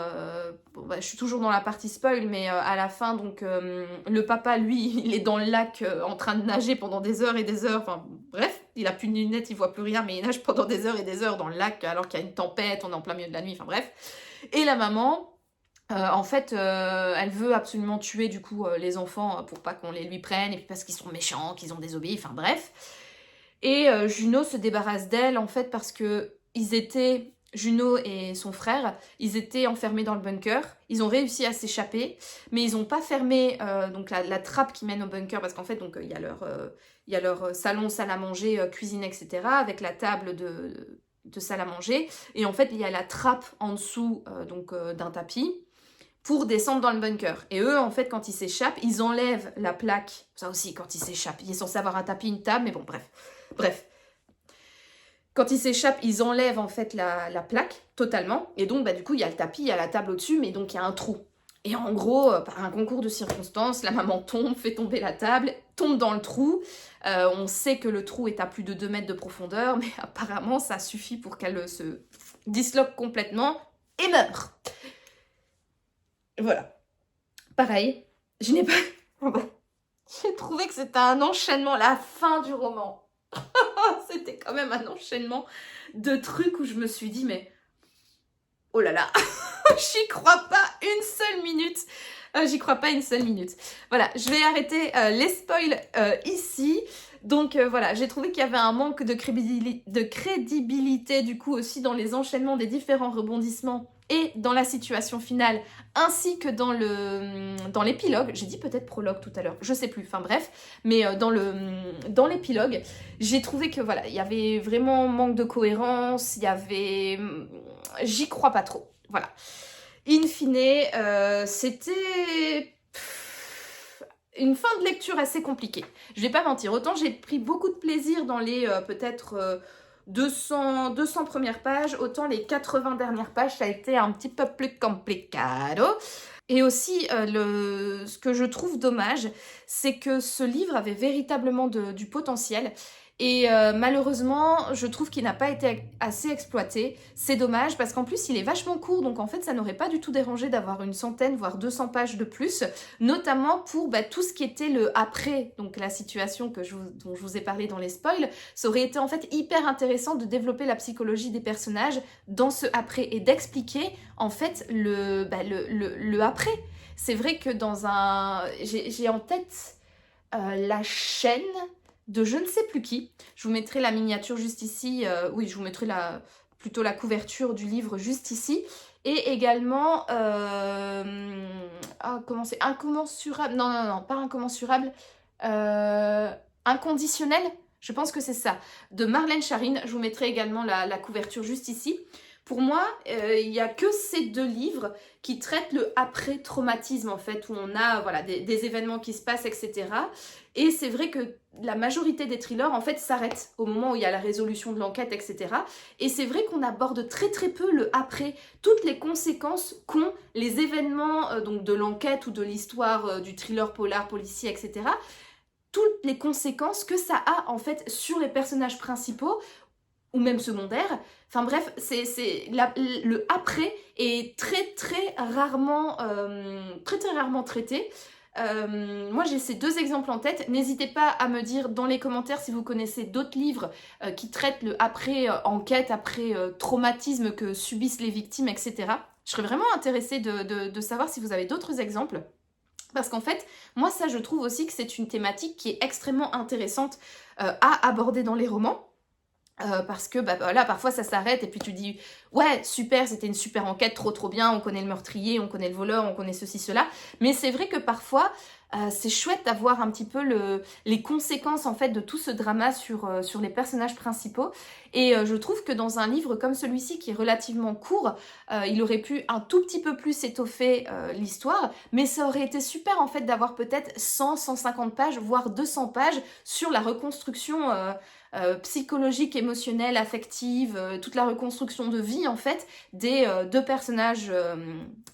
je suis toujours dans la partie spoil, mais à la fin, donc le papa, lui, il est dans le lac en train de nager pendant des heures et des heures. Enfin, bref, il a plus de lunettes, il voit plus rien, mais il nage pendant des heures et des heures dans le lac alors qu'il y a une tempête, on est en plein milieu de la nuit, enfin bref. Et la maman, en fait, elle veut absolument tuer du coup les enfants pour pas qu'on les lui prenne, et puis parce qu'ils sont méchants, qu'ils ont désobéi, enfin bref. Et Juno se débarrasse d'elle en fait parce que Juno et son frère, ils étaient enfermés dans le bunker. Ils ont réussi à s'échapper, mais ils n'ont pas fermé donc la trappe qui mène au bunker parce qu'en fait donc il y a leur salon, salle à manger, cuisine, etc. avec la table de salle à manger. Et en fait il y a la trappe en dessous d'un tapis pour descendre dans le bunker. Et eux, en fait, quand ils s'échappent, ils enlèvent la plaque. Ça aussi, quand ils s'échappent, il est censé avoir un tapis, une table, mais bon, bref. Quand ils s'échappent, ils enlèvent en fait la plaque totalement. Et donc, du coup, il y a le tapis, il y a la table au-dessus, mais donc il y a un trou. Et en gros, par un concours de circonstances, la maman tombe, fait tomber la table, tombe dans le trou. On sait que le trou est à plus de 2 mètres de profondeur, mais apparemment, ça suffit pour qu'elle se disloque complètement et meurt. Voilà. Pareil, je n'ai pas... J'ai trouvé que c'était un enchaînement, la fin du roman. C'était quand même un enchaînement de trucs où je me suis dit, mais... Oh là là, j'y crois pas une seule minute. J'y crois pas une seule minute. Voilà, je vais arrêter les spoils ici. Donc voilà, j'ai trouvé qu'il y avait un manque de crédibilité du coup aussi dans les enchaînements des différents rebondissements et dans la situation finale, ainsi que dans l'épilogue. J'ai dit peut-être prologue tout à l'heure, je sais plus, enfin bref, mais dans l'épilogue, j'ai trouvé que voilà, il y avait vraiment manque de cohérence, j'y crois pas trop, voilà. In fine, c'était une fin de lecture assez compliquée. Je vais pas mentir, autant j'ai pris beaucoup de plaisir dans les peut-être 200 premières pages, autant les 80 dernières pages, ça a été un petit peu plus complicado. Et aussi, ce que je trouve dommage, c'est que ce livre avait véritablement du potentiel. Et malheureusement, je trouve qu'il n'a pas été assez exploité. C'est dommage parce qu'en plus, il est vachement court. Donc en fait, ça n'aurait pas du tout dérangé d'avoir une centaine, voire 200 pages de plus. Notamment pour tout ce qui était le après. Donc la situation dont je vous ai parlé dans les spoils. Ça aurait été en fait hyper intéressant de développer la psychologie des personnages dans ce après. Et d'expliquer en fait le après. C'est vrai que j'ai en tête la chaîne de je ne sais plus qui. Je vous mettrai la miniature juste ici. Oui, je vous mettrai plutôt la couverture du livre juste ici. Et également, comment c'est, incommensurable. Non, pas incommensurable. Inconditionnel. Je pense que c'est ça. De Marlène Charine. Je vous mettrai également la couverture juste ici. Pour moi, il n'y a que ces 2 livres qui traitent le après-traumatisme, en fait, où on a voilà, des événements qui se passent, etc. Et c'est vrai que la majorité des thrillers, en fait, s'arrêtent au moment où il y a la résolution de l'enquête, etc. Et c'est vrai qu'on aborde très très peu le après, toutes les conséquences qu'ont les événements donc de l'enquête ou de l'histoire du thriller polar, policier, etc. Toutes les conséquences que ça a, en fait, sur les personnages principaux, ou même secondaire. Enfin bref, le après est très rarement traité. Moi j'ai ces 2 exemples en tête. N'hésitez pas à me dire dans les commentaires si vous connaissez d'autres livres qui traitent le après enquête, après traumatisme que subissent les victimes, etc. Je serais vraiment intéressée de savoir si vous avez d'autres exemples. Parce qu'en fait, moi ça je trouve aussi que c'est une thématique qui est extrêmement intéressante à aborder dans les romans. Parce que voilà, parfois ça s'arrête et puis tu dis ouais super, c'était une super enquête, trop bien, on connaît le meurtrier, on connaît le voleur, on connaît ceci, cela, mais c'est vrai que parfois c'est chouette d'avoir un petit peu les conséquences en fait de tout ce drama sur les personnages principaux. Et je trouve que dans un livre comme celui-ci qui est relativement court, il aurait pu un tout petit peu plus étoffer l'histoire, mais ça aurait été super en fait d'avoir peut-être 100-150 pages, voire 200 pages sur la reconstruction psychologique, émotionnelle, affective, toute la reconstruction de vie en fait des 2 personnages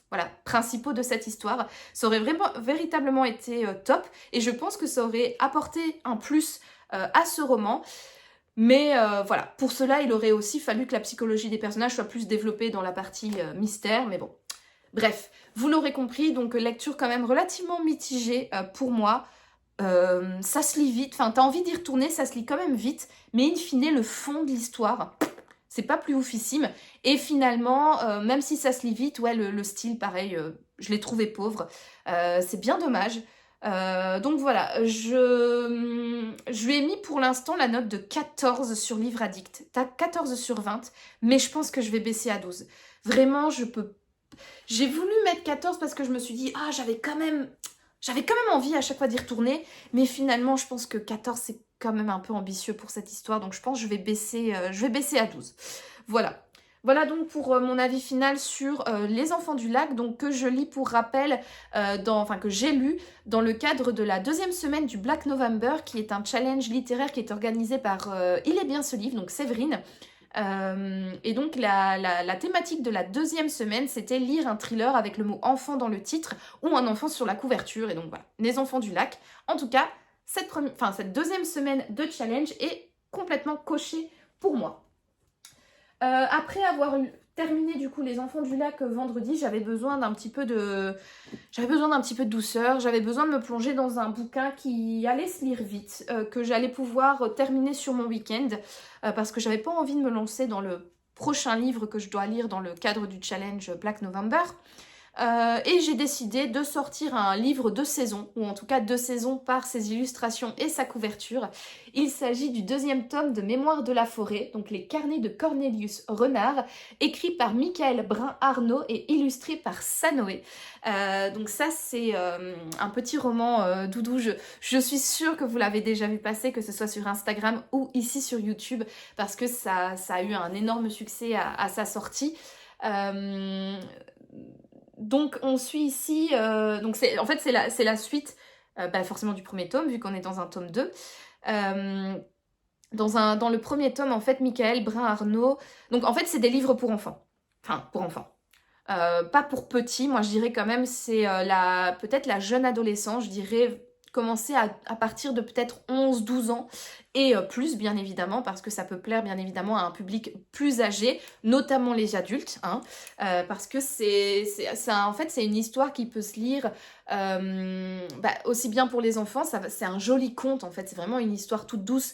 voilà, principaux de cette histoire. Ça aurait véritablement été top et je pense que ça aurait apporté un plus à ce roman. Mais voilà, pour cela, il aurait aussi fallu que la psychologie des personnages soit plus développée dans la partie mystère, mais bon. Bref, vous l'aurez compris, donc lecture quand même relativement mitigée pour moi. Ça se lit vite, enfin t'as envie d'y retourner, ça se lit quand même vite, mais in fine le fond de l'histoire, c'est pas plus oufissime. Et finalement, même si ça se lit vite, ouais le style pareil, je l'ai trouvé pauvre, c'est bien dommage. Donc voilà, je lui ai mis pour l'instant la note de 14 sur Livre Addict. T'as 14 sur 20, mais je pense que je vais baisser à 12. Vraiment, j'ai voulu mettre 14 parce que je me suis dit, j'avais quand même envie à chaque fois d'y retourner, mais finalement, je pense que 14, c'est quand même un peu ambitieux pour cette histoire, donc je pense que je vais baisser à 12. Voilà. Voilà donc pour mon avis final sur Les Enfants du Lac, donc que je lis pour rappel, que j'ai lu dans le cadre de la 2e semaine du Black November, qui est un challenge littéraire qui est organisé par Il est bien ce livre, donc Séverine. Et donc la thématique de la 2e semaine, c'était lire un thriller avec le mot enfant dans le titre ou un enfant sur la couverture. Et donc voilà, Les Enfants du Lac. En tout cas, cette 2e semaine de challenge est complètement cochée pour moi. Après avoir terminé du coup Les Enfants du Lac vendredi, j'avais besoin d'un petit peu de douceur, j'avais besoin de me plonger dans un bouquin qui allait se lire vite, que j'allais pouvoir terminer sur mon week-end, parce que j'avais pas envie de me lancer dans le prochain livre que je dois lire dans le cadre du challenge Black November. Et j'ai décidé de sortir un livre de saison, ou en tout cas 2 saisons par ses illustrations et sa couverture. Il s'agit du 2e tome de Mémoires de la forêt, donc les carnets de Cornelius Renard, écrit par Michael Brun-Arnaud et illustré par Sanoé. Donc ça c'est un petit roman doudou, je suis sûre que vous l'avez déjà vu passer, que ce soit sur Instagram ou ici sur YouTube, parce que ça a eu un énorme succès à sa sortie. Donc on suit ici, c'est la suite forcément du 1er tome, vu qu'on est dans un tome 2. Dans le premier tome, en fait, Michael Brun-Arnaud... Donc, en fait, c'est des livres pour enfants. Enfin, pour enfants. Pas pour petits, moi je dirais quand même c'est peut-être la jeune adolescent, je dirais commencer à partir de peut-être 11-12 ans et plus bien évidemment parce que ça peut plaire bien évidemment à un public plus âgé, notamment les adultes, hein, parce que en fait c'est une histoire qui peut se lire aussi bien pour les enfants, c'est un joli conte en fait, c'est vraiment une histoire toute douce,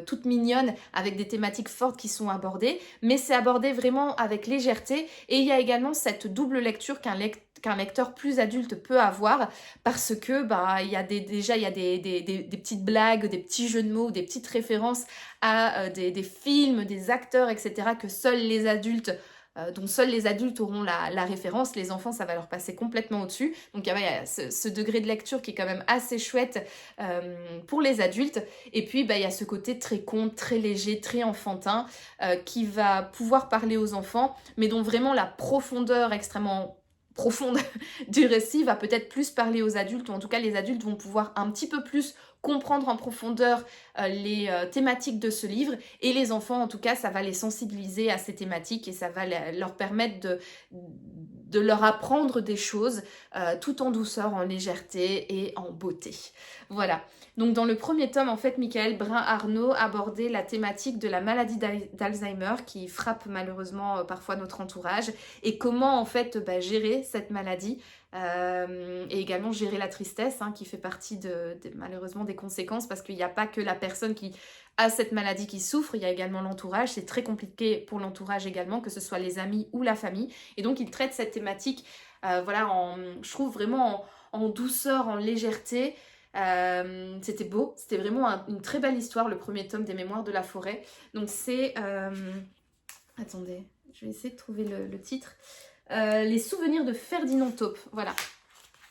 toute mignonne avec des thématiques fortes qui sont abordées, mais c'est abordé vraiment avec légèreté et il y a également cette double lecture qu'un lecteur plus adulte peut avoir parce que il y a des petites blagues, des petits jeux de mots, des petites références à des films, des acteurs, etc. que dont seuls les adultes auront la référence. Les enfants, ça va leur passer complètement au-dessus. Donc il y a ce degré de lecture qui est quand même assez chouette pour les adultes. Et puis il y a ce côté très conte, très léger, très enfantin qui va pouvoir parler aux enfants, mais dont vraiment la profondeur extrêmement profonde du récit va peut-être plus parler aux adultes, ou en tout cas les adultes vont pouvoir un petit peu plus comprendre en profondeur les thématiques de ce livre, et les enfants en tout cas ça va les sensibiliser à ces thématiques et ça va leur permettre de leur apprendre des choses tout en douceur, en légèreté et en beauté. Voilà. Donc dans le premier tome, en fait, Michael Brun-Arnaud abordait la thématique de la maladie d'Alzheimer qui frappe malheureusement parfois notre entourage et comment en fait gérer cette maladie et également gérer la tristesse qui fait partie malheureusement des conséquences parce qu'il n'y a pas que la personne qui a cette maladie qui souffre, il y a également l'entourage, c'est très compliqué pour l'entourage également, que ce soit les amis ou la famille, et donc il traite cette thématique je trouve vraiment en douceur, en légèreté. C'était beau, c'était vraiment une très belle histoire, le premier tome des Mémoires de la forêt. Donc c'est... attendez, je vais essayer de trouver le titre. Les souvenirs de Ferdinand Taupe, voilà.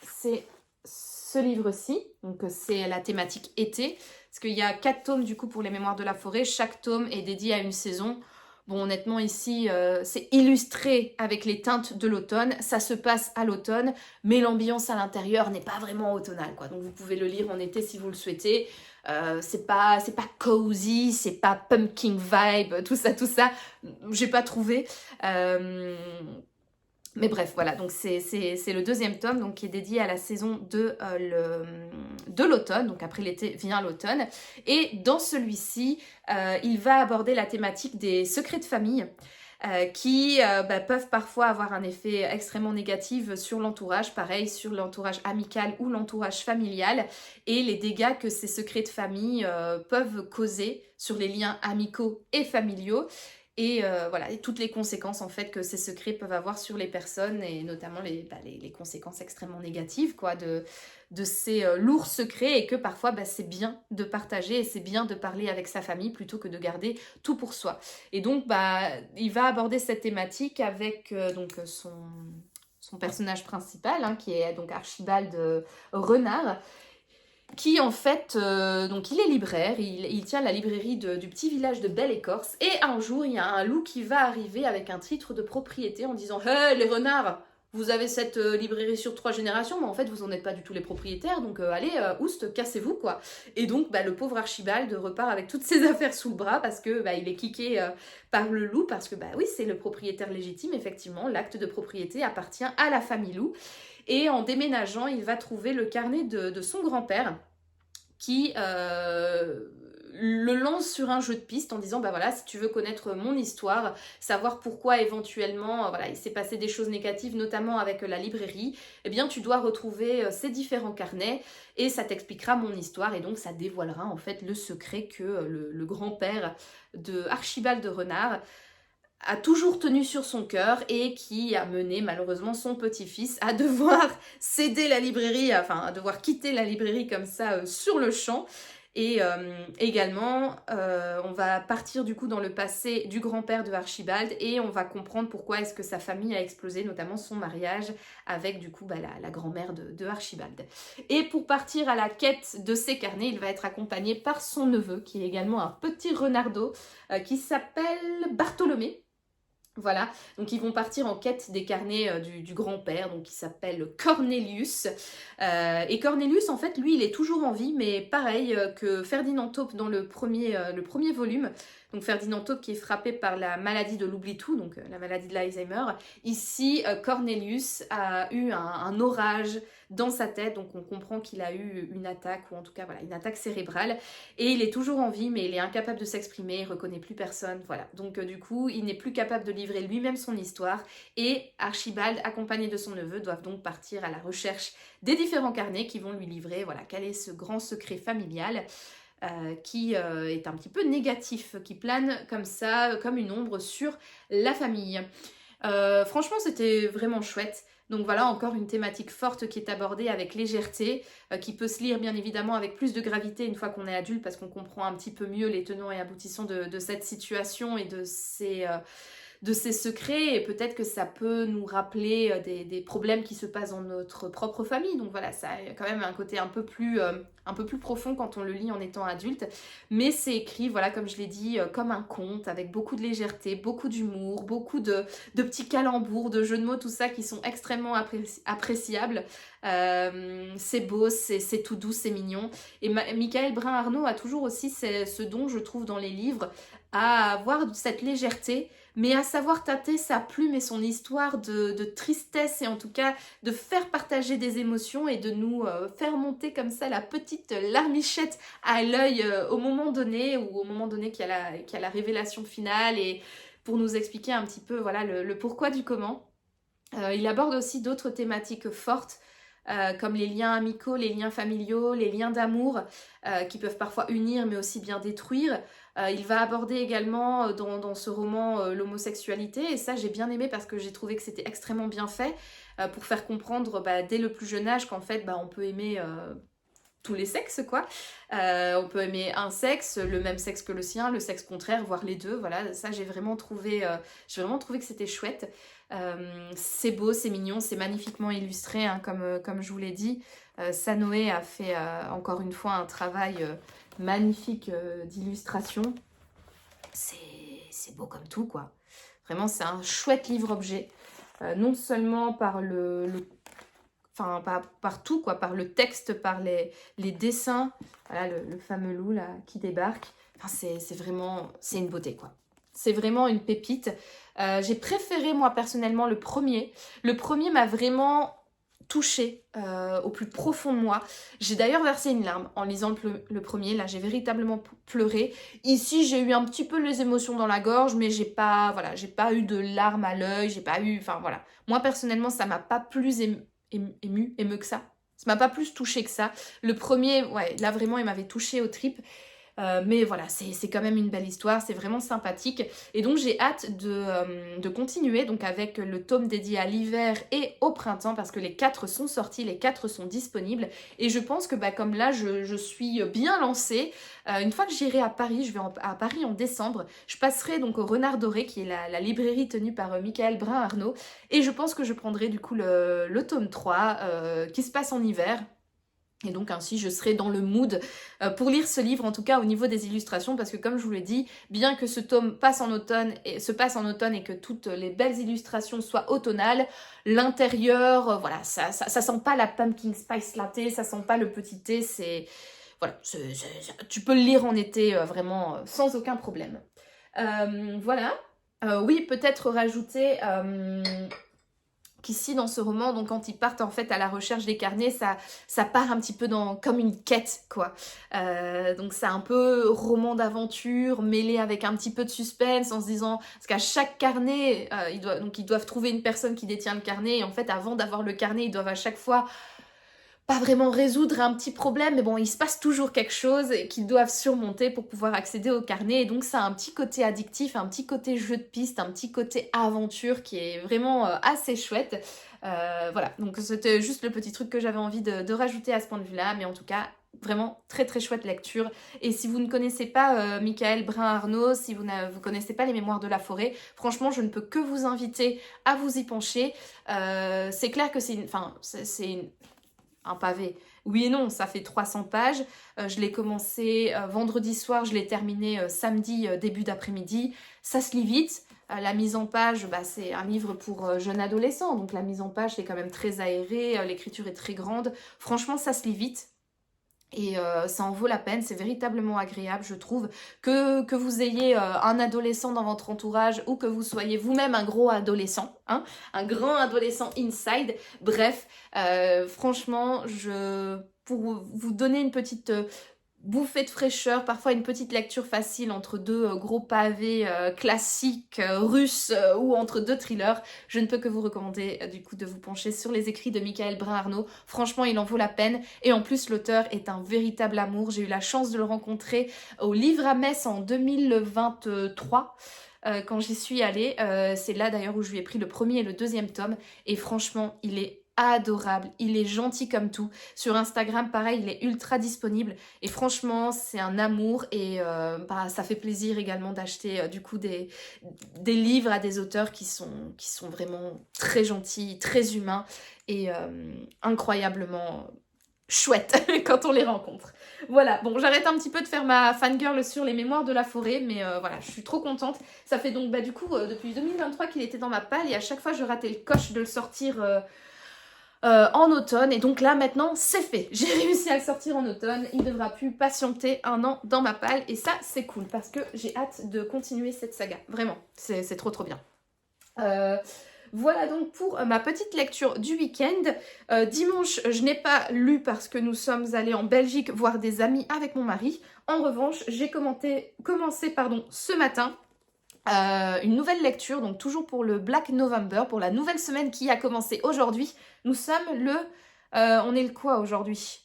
C'est ce livre-ci, donc c'est la thématique été, parce qu'il y a 4 tomes du coup pour les Mémoires de la forêt, chaque tome est dédié à une saison. Bon, honnêtement, ici, c'est illustré avec les teintes de l'automne. Ça se passe à l'automne, mais l'ambiance à l'intérieur n'est pas vraiment automnale, quoi. Donc, vous pouvez le lire en été si vous le souhaitez. C'est pas cozy, c'est pas pumpkin vibe, tout ça. J'ai pas trouvé. Mais bref, voilà, donc c'est le deuxième tome donc, qui est dédié à la saison de l'automne, donc après l'été vient l'automne. Et dans celui-ci, il va aborder la thématique des secrets de famille qui peuvent parfois avoir un effet extrêmement négatif sur l'entourage, pareil sur l'entourage amical ou l'entourage familial, et les dégâts que ces secrets de famille peuvent causer sur les liens amicaux et familiaux. Et et toutes les conséquences en fait que ces secrets peuvent avoir sur les personnes et notamment les conséquences extrêmement négatives quoi, de ces lourds secrets et que parfois c'est bien de partager et c'est bien de parler avec sa famille plutôt que de garder tout pour soi. Et donc il va aborder cette thématique avec son personnage principal qui est donc Archibald Renard, qui en fait, donc il est libraire, il tient la librairie du petit village de Belle-Écorce, et un jour il y a un loup qui va arriver avec un titre de propriété en disant « Hey les renards, vous avez cette librairie sur 3 générations, mais en fait vous en êtes pas du tout les propriétaires, donc allez, oust, cassez-vous quoi !» Et donc le pauvre Archibald repart avec toutes ses affaires sous le bras parce que il est kické par le loup, parce que oui c'est le propriétaire légitime, effectivement, l'acte de propriété appartient à la famille loup. Et en déménageant, il va trouver le carnet de son grand-père qui le lance sur un jeu de piste en disant si tu veux connaître mon histoire, savoir pourquoi éventuellement il s'est passé des choses négatives, notamment avec la librairie, eh bien tu dois retrouver ces différents carnets et ça t'expliquera mon histoire, et donc ça dévoilera en fait le secret que le grand-père de Archibald Renard a toujours tenu sur son cœur et qui a mené malheureusement son petit-fils à devoir céder la librairie, à devoir quitter la librairie comme ça sur le champ. Et également, on va partir du coup dans le passé du grand-père de Archibald et on va comprendre pourquoi est-ce que sa famille a explosé, notamment son mariage avec du coup la grand-mère de Archibald. Et pour partir à la quête de ces carnets, il va être accompagné par son neveu qui est également un petit renardeau qui s'appelle Bartholomé. Voilà, donc ils vont partir en quête des carnets du grand-père, donc qui s'appelle Cornelius. Et Cornelius, en fait, lui, il est toujours en vie, mais pareil que Ferdinand Taupe dans le premier volume. Donc Ferdinand Taupe qui est frappé par la maladie de l'oubli-tout, donc la maladie de l'Alzheimer. Ici, Cornelius a eu un orage dans sa tête, donc on comprend qu'il a eu une attaque, ou en tout cas voilà, une attaque cérébrale. Et il est toujours en vie, mais il est incapable de s'exprimer, il reconnaît plus personne, voilà. Donc du coup, il n'est plus capable de livrer lui-même son histoire, et Archibald, accompagné de son neveu, doivent donc partir à la recherche des différents carnets qui vont lui livrer, voilà, quel est ce grand secret familial qui est un petit peu négatif, qui plane comme ça, comme une ombre sur la famille. Franchement, c'était vraiment chouette. Donc voilà, encore une thématique forte qui est abordée avec légèreté, qui peut se lire bien évidemment avec plus de gravité une fois qu'on est adulte, parce qu'on comprend un petit peu mieux les tenants et aboutissants de cette situation et de ses secrets, et peut-être que ça peut nous rappeler des problèmes qui se passent dans notre propre famille. Donc voilà, ça a quand même un côté un peu plus profond quand on le lit en étant adulte, mais c'est écrit, voilà, comme je l'ai dit, comme un conte, avec beaucoup de légèreté, beaucoup d'humour, beaucoup de petits calembours, de jeux de mots, tout ça qui sont extrêmement appréciables. C'est beau, c'est tout doux, c'est mignon. Et Michael Brun-Arnaud a toujours aussi ce don, je trouve, dans les livres, à avoir cette légèreté, mais à savoir tâter sa plume et son histoire de tristesse, et en tout cas de faire partager des émotions et de nous faire monter comme ça la petite larmichette à l'œil au moment donné, ou au moment donné qu'il y a la révélation finale, et pour nous expliquer un petit peu voilà, le pourquoi du comment. Il aborde aussi d'autres thématiques fortes, comme les liens amicaux, les liens familiaux, les liens d'amour, qui peuvent parfois unir mais aussi bien détruire. Il va aborder également dans ce roman l'homosexualité, et ça j'ai bien aimé parce que j'ai trouvé que c'était extrêmement bien fait, pour faire comprendre dès le plus jeune âge qu'en fait on peut aimer tous les sexes, quoi. On peut aimer un sexe, le même sexe que le sien, le sexe contraire, voire les deux. Voilà, ça j'ai vraiment trouvé que c'était chouette. C'est beau, c'est mignon, c'est magnifiquement illustré, hein, comme je vous l'ai dit. Sanoé a fait encore une fois un travail magnifique d'illustration. C'est beau comme tout, quoi. Vraiment, c'est un chouette livre-objet. Non seulement par enfin, par tout, quoi, par le texte, par les dessins. Voilà, le fameux loup, là, qui débarque. Enfin, c'est une beauté, quoi. C'est vraiment une pépite. J'ai préféré, moi, personnellement, le premier. Le premier m'a vraiment touchée au plus profond de moi. J'ai d'ailleurs versé une larme en lisant le premier. Là, j'ai véritablement pleuré. Ici, j'ai eu un petit peu les émotions dans la gorge, mais j'ai pas eu de larmes à l'œil. J'ai pas eu... Enfin, voilà. Moi, personnellement, ça m'a pas plus ému que ça. Ça m'a pas plus touché que ça. Le premier, ouais, là, vraiment, il m'avait touché aux tripes. Mais voilà, c'est quand même une belle histoire, c'est vraiment sympathique. Et donc j'ai hâte de continuer donc avec le tome dédié à l'hiver et au printemps, parce que les 4 sont sortis, les 4 sont disponibles. Et je pense que comme là je suis bien lancée, une fois que j'irai à Paris, je vais à Paris en décembre, je passerai donc au Renard Doré, qui est la librairie tenue par Michael Brun-Arnaud. Et je pense que je prendrai du coup le tome 3 qui se passe en hiver. Et donc ainsi je serai dans le mood pour lire ce livre, en tout cas au niveau des illustrations, parce que comme je vous l'ai dit, bien que ce tome se passe en automne et que toutes les belles illustrations soient automnales, l'intérieur, voilà, ça sent pas la pumpkin spice latte, ça sent pas le petit thé, voilà, tu peux le lire en été vraiment sans aucun problème. Voilà, oui, peut-être rajouter... qu'ici dans ce roman, donc quand ils partent en fait à la recherche des carnets, ça part un petit peu comme une quête, quoi. Donc c'est un peu roman d'aventure mêlé avec un petit peu de suspense, en se disant, parce qu'à chaque carnet, ils doivent trouver une personne qui détient le carnet, et en fait avant d'avoir le carnet, ils doivent à chaque fois pas vraiment résoudre un petit problème, mais bon, il se passe toujours quelque chose qu'ils doivent surmonter pour pouvoir accéder au carnet. Et donc ça a un petit côté addictif, un petit côté jeu de piste, un petit côté aventure qui est vraiment assez chouette. Voilà, donc c'était juste le petit truc que j'avais envie de rajouter à ce point de vue-là, mais en tout cas, vraiment très très chouette lecture. Et si vous ne connaissez pas Michael Brun-Arnaud, si vous ne connaissez pas les Mémoires de la forêt, franchement je ne peux que vous inviter à vous y pencher. C'est clair que c'est un pavé. Oui et non, ça fait 300 pages. Je l'ai commencé vendredi soir, je l'ai terminé samedi début d'après-midi. Ça se lit vite. La mise en page, c'est un livre pour jeunes adolescents, donc la mise en page c'est quand même très aéré, l'écriture est très grande. Franchement, ça se lit vite. Et ça en vaut la peine, c'est véritablement agréable, je trouve. Que vous ayez un adolescent dans votre entourage ou que vous soyez vous-même un gros adolescent, hein, un grand adolescent inside. Bref, franchement, pour vous donner une petite bouffée de fraîcheur, parfois une petite lecture facile entre deux gros pavés classiques russes ou entre deux thrillers, je ne peux que vous recommander du coup de vous pencher sur les écrits de Michael Brun-Arnaud. Franchement, il en vaut la peine et en plus l'auteur est un véritable amour. J'ai eu la chance de le rencontrer au Livre à Metz en 2023. Quand j'y suis allée, c'est là d'ailleurs où je lui ai pris le premier et le deuxième tome et franchement, il est adorable, il est gentil comme tout. Sur Instagram, pareil, il est ultra disponible et franchement, c'est un amour et ça fait plaisir également d'acheter du coup des livres à des auteurs qui sont vraiment très gentils, très humains et incroyablement chouettes quand on les rencontre. Voilà, bon, j'arrête un petit peu de faire ma fangirl sur les mémoires de la forêt, mais voilà, je suis trop contente. Ça fait donc du coup depuis 2023 qu'il était dans ma palle et à chaque fois je ratais le coche de le sortir en automne et donc là maintenant c'est fait, j'ai réussi à le sortir en automne, il devra plus patienter un an dans ma palle et ça c'est cool parce que j'ai hâte de continuer cette saga, vraiment, c'est trop bien. Voilà donc pour ma petite lecture du week-end. Dimanche, je n'ai pas lu parce que nous sommes allés en Belgique voir des amis avec mon mari. En revanche, j'ai commencé ce matin une nouvelle lecture, donc toujours pour le Black November, pour la nouvelle semaine qui a commencé aujourd'hui. Nous sommes on est le quoi aujourd'hui ?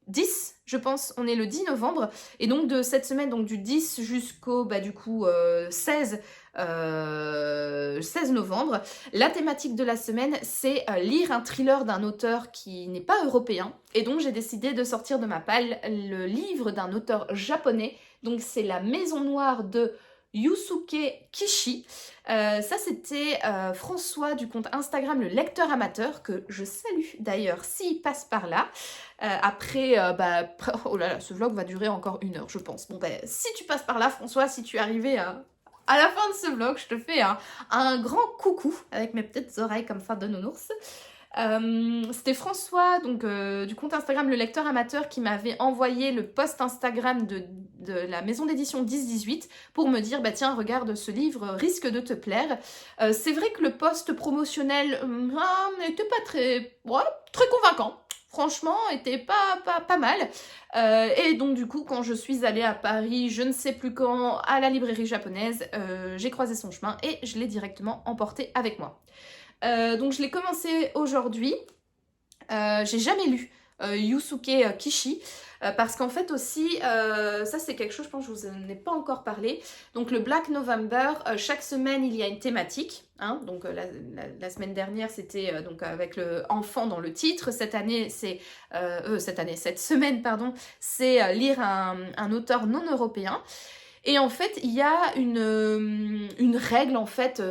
10, je pense, on est le 10 novembre, et donc de cette semaine, donc du 10 jusqu'au 16 novembre, la thématique de la semaine, c'est lire un thriller d'un auteur qui n'est pas européen, et donc j'ai décidé de sortir de ma palle le livre d'un auteur japonais, donc c'est La Maison Noire de Yusuke Kishi. Ça c'était François du compte Instagram Le Lecteur Amateur, que je salue d'ailleurs s'il passe par là. Après, oh là là, ce vlog va durer encore 1 heure je pense. Bon si tu passes par là François, si tu es arrivé à la fin de ce vlog, je te fais un grand coucou avec mes petites oreilles comme ça de nounours. C'était François donc du compte Instagram Le Lecteur Amateur qui m'avait envoyé le post Instagram de la maison d'édition 10-18 pour me dire tiens regarde ce livre risque de te plaire. C'est vrai que le post promotionnel n'était pas très convaincant. Franchement, était pas mal. Et donc du coup, quand je suis allée à Paris, je ne sais plus quand, à la librairie japonaise, j'ai croisé son chemin et je l'ai directement emporté avec moi. Donc je l'ai commencé aujourd'hui. J'ai jamais lu Yusuke Kishi parce qu'en fait aussi, ça c'est quelque chose, je pense que je vous en ai pas encore parlé. Donc le Black November, chaque semaine il y a une thématique. Hein, donc la semaine dernière c'était donc avec le enfant dans le titre. Cette semaine pardon, c'est lire un auteur non européen. Et en fait il y a une règle en fait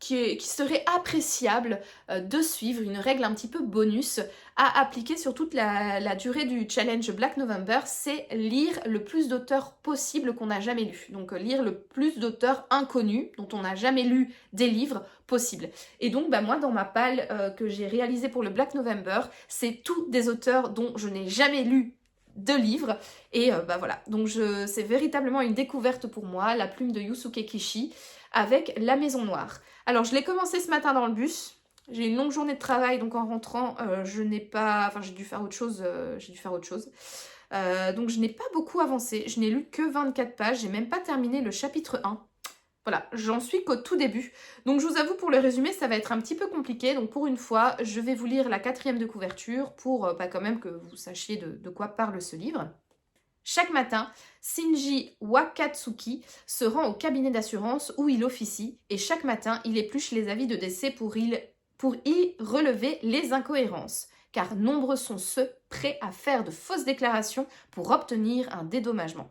qui serait appréciable de suivre, une règle un petit peu bonus à appliquer sur toute la durée du challenge Black November, c'est lire le plus d'auteurs possible qu'on n'a jamais lu. Donc lire le plus d'auteurs inconnus dont on n'a jamais lu des livres possible. Et donc moi dans ma palle que j'ai réalisée pour le Black November, c'est tous des auteurs dont je n'ai jamais lu de livres et voilà, donc c'est véritablement une découverte pour moi, la plume de Yusuke Kishi avec La Maison Noire. Alors je l'ai commencé ce matin dans le bus, j'ai une longue journée de travail donc en rentrant j'ai dû faire autre chose, donc je n'ai pas beaucoup avancé, je n'ai lu que 24 pages, j'ai même pas terminé le chapitre 1. Voilà, j'en suis qu'au tout début. Donc je vous avoue, pour le résumé, ça va être un petit peu compliqué. Donc pour une fois, je vais vous lire la 4e de couverture pour quand même que vous sachiez de quoi parle ce livre. Chaque matin, Shinji Wakatsuki se rend au cabinet d'assurance où il officie et chaque matin, il épluche les avis de décès pour y relever les incohérences. Car nombreux sont ceux prêts à faire de fausses déclarations pour obtenir un dédommagement.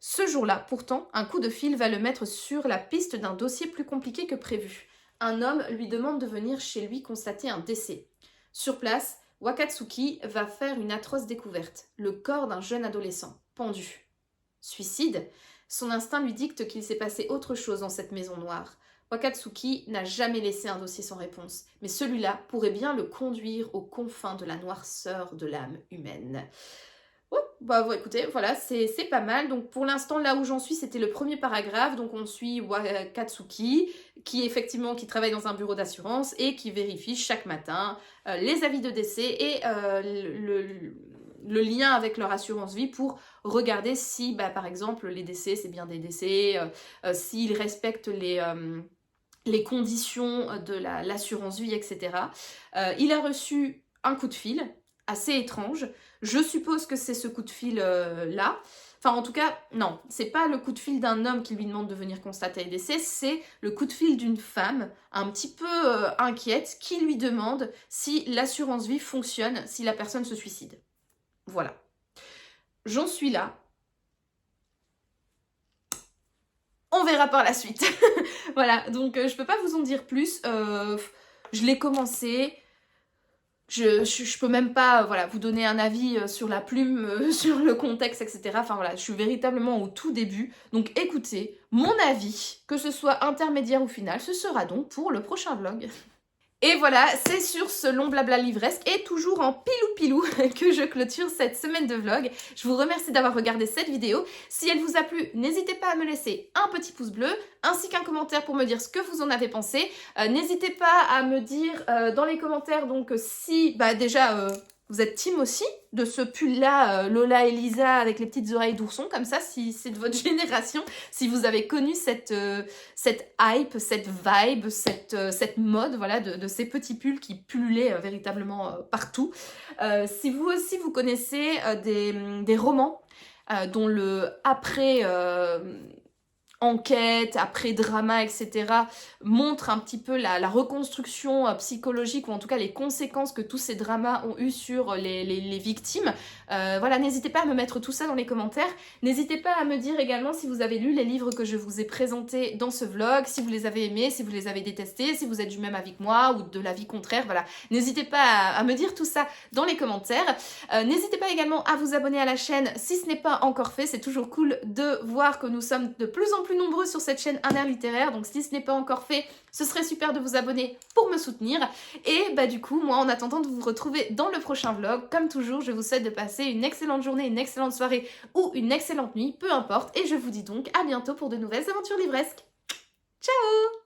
Ce jour-là, pourtant, un coup de fil va le mettre sur la piste d'un dossier plus compliqué que prévu. Un homme lui demande de venir chez lui constater un décès. Sur place, Wakatsuki va faire une atroce découverte, le corps d'un jeune adolescent, pendu. Suicide ? Son instinct lui dicte qu'il s'est passé autre chose dans cette maison noire. Wakatsuki n'a jamais laissé un dossier sans réponse, mais celui-là pourrait bien le conduire aux confins de la noirceur de l'âme humaine. Oh, bah bon, écoutez, voilà, c'est pas mal. Donc pour l'instant, là où j'en suis, c'était le premier paragraphe. Donc on suit Wakatsuki, qui travaille dans un bureau d'assurance et qui vérifie chaque matin les avis de décès et le lien avec leur assurance vie pour regarder si, bah, par exemple, les décès, c'est bien des décès, s'ils respectent les conditions de l'assurance vie, etc. Il a reçu un coup de fil assez étrange. Je suppose que c'est ce coup de fil là. Enfin, en tout cas, non, c'est pas le coup de fil d'un homme qui lui demande de venir constater les décès, c'est le coup de fil d'une femme un petit peu inquiète qui lui demande si l'assurance vie fonctionne si la personne se suicide. Voilà. J'en suis là. On verra par la suite. Voilà, donc je peux pas vous en dire plus. Je l'ai commencé. Je peux même pas voilà, vous donner un avis sur la plume, sur le contexte, etc. Enfin voilà, je suis véritablement au tout début. Donc écoutez, mon avis, que ce soit intermédiaire ou final, ce sera donc pour le prochain vlog. Et voilà, c'est sur ce long blabla livresque et toujours en pilou-pilou que je clôture cette semaine de vlog. Je vous remercie d'avoir regardé cette vidéo. Si elle vous a plu, n'hésitez pas à me laisser un petit pouce bleu ainsi qu'un commentaire pour me dire ce que vous en avez pensé. N'hésitez pas à me dire dans les commentaires donc si déjà vous êtes team aussi de ce pull-là Lola et Lisa avec les petites oreilles d'ourson comme ça, si c'est de votre génération, si vous avez connu cette hype, cette vibe, cette mode voilà, de ces petits pulls qui pullulaient véritablement partout. Si vous aussi vous connaissez des romans dont le après enquête, après drama, etc., montre un petit peu la reconstruction psychologique, ou en tout cas les conséquences que tous ces dramas ont eu sur les victimes. Voilà, n'hésitez pas à me mettre tout ça dans les commentaires. N'hésitez pas à me dire également si vous avez lu les livres que je vous ai présentés dans ce vlog, si vous les avez aimés, si vous les avez détestés, si vous êtes du même avis que moi, ou de l'avis contraire, voilà. N'hésitez pas à me dire tout ça dans les commentaires. N'hésitez pas également à vous abonner à la chaîne si ce n'est pas encore fait, c'est toujours cool de voir que nous sommes de plus en plus nombreux sur cette chaîne Un Air Littéraire, donc si ce n'est pas encore fait, ce serait super de vous abonner pour me soutenir. Et bah du coup, moi en attendant de vous retrouver dans le prochain vlog, comme toujours, je vous souhaite de passer une excellente journée, une excellente soirée ou une excellente nuit, peu importe, et je vous dis donc à bientôt pour de nouvelles aventures livresques. Ciao!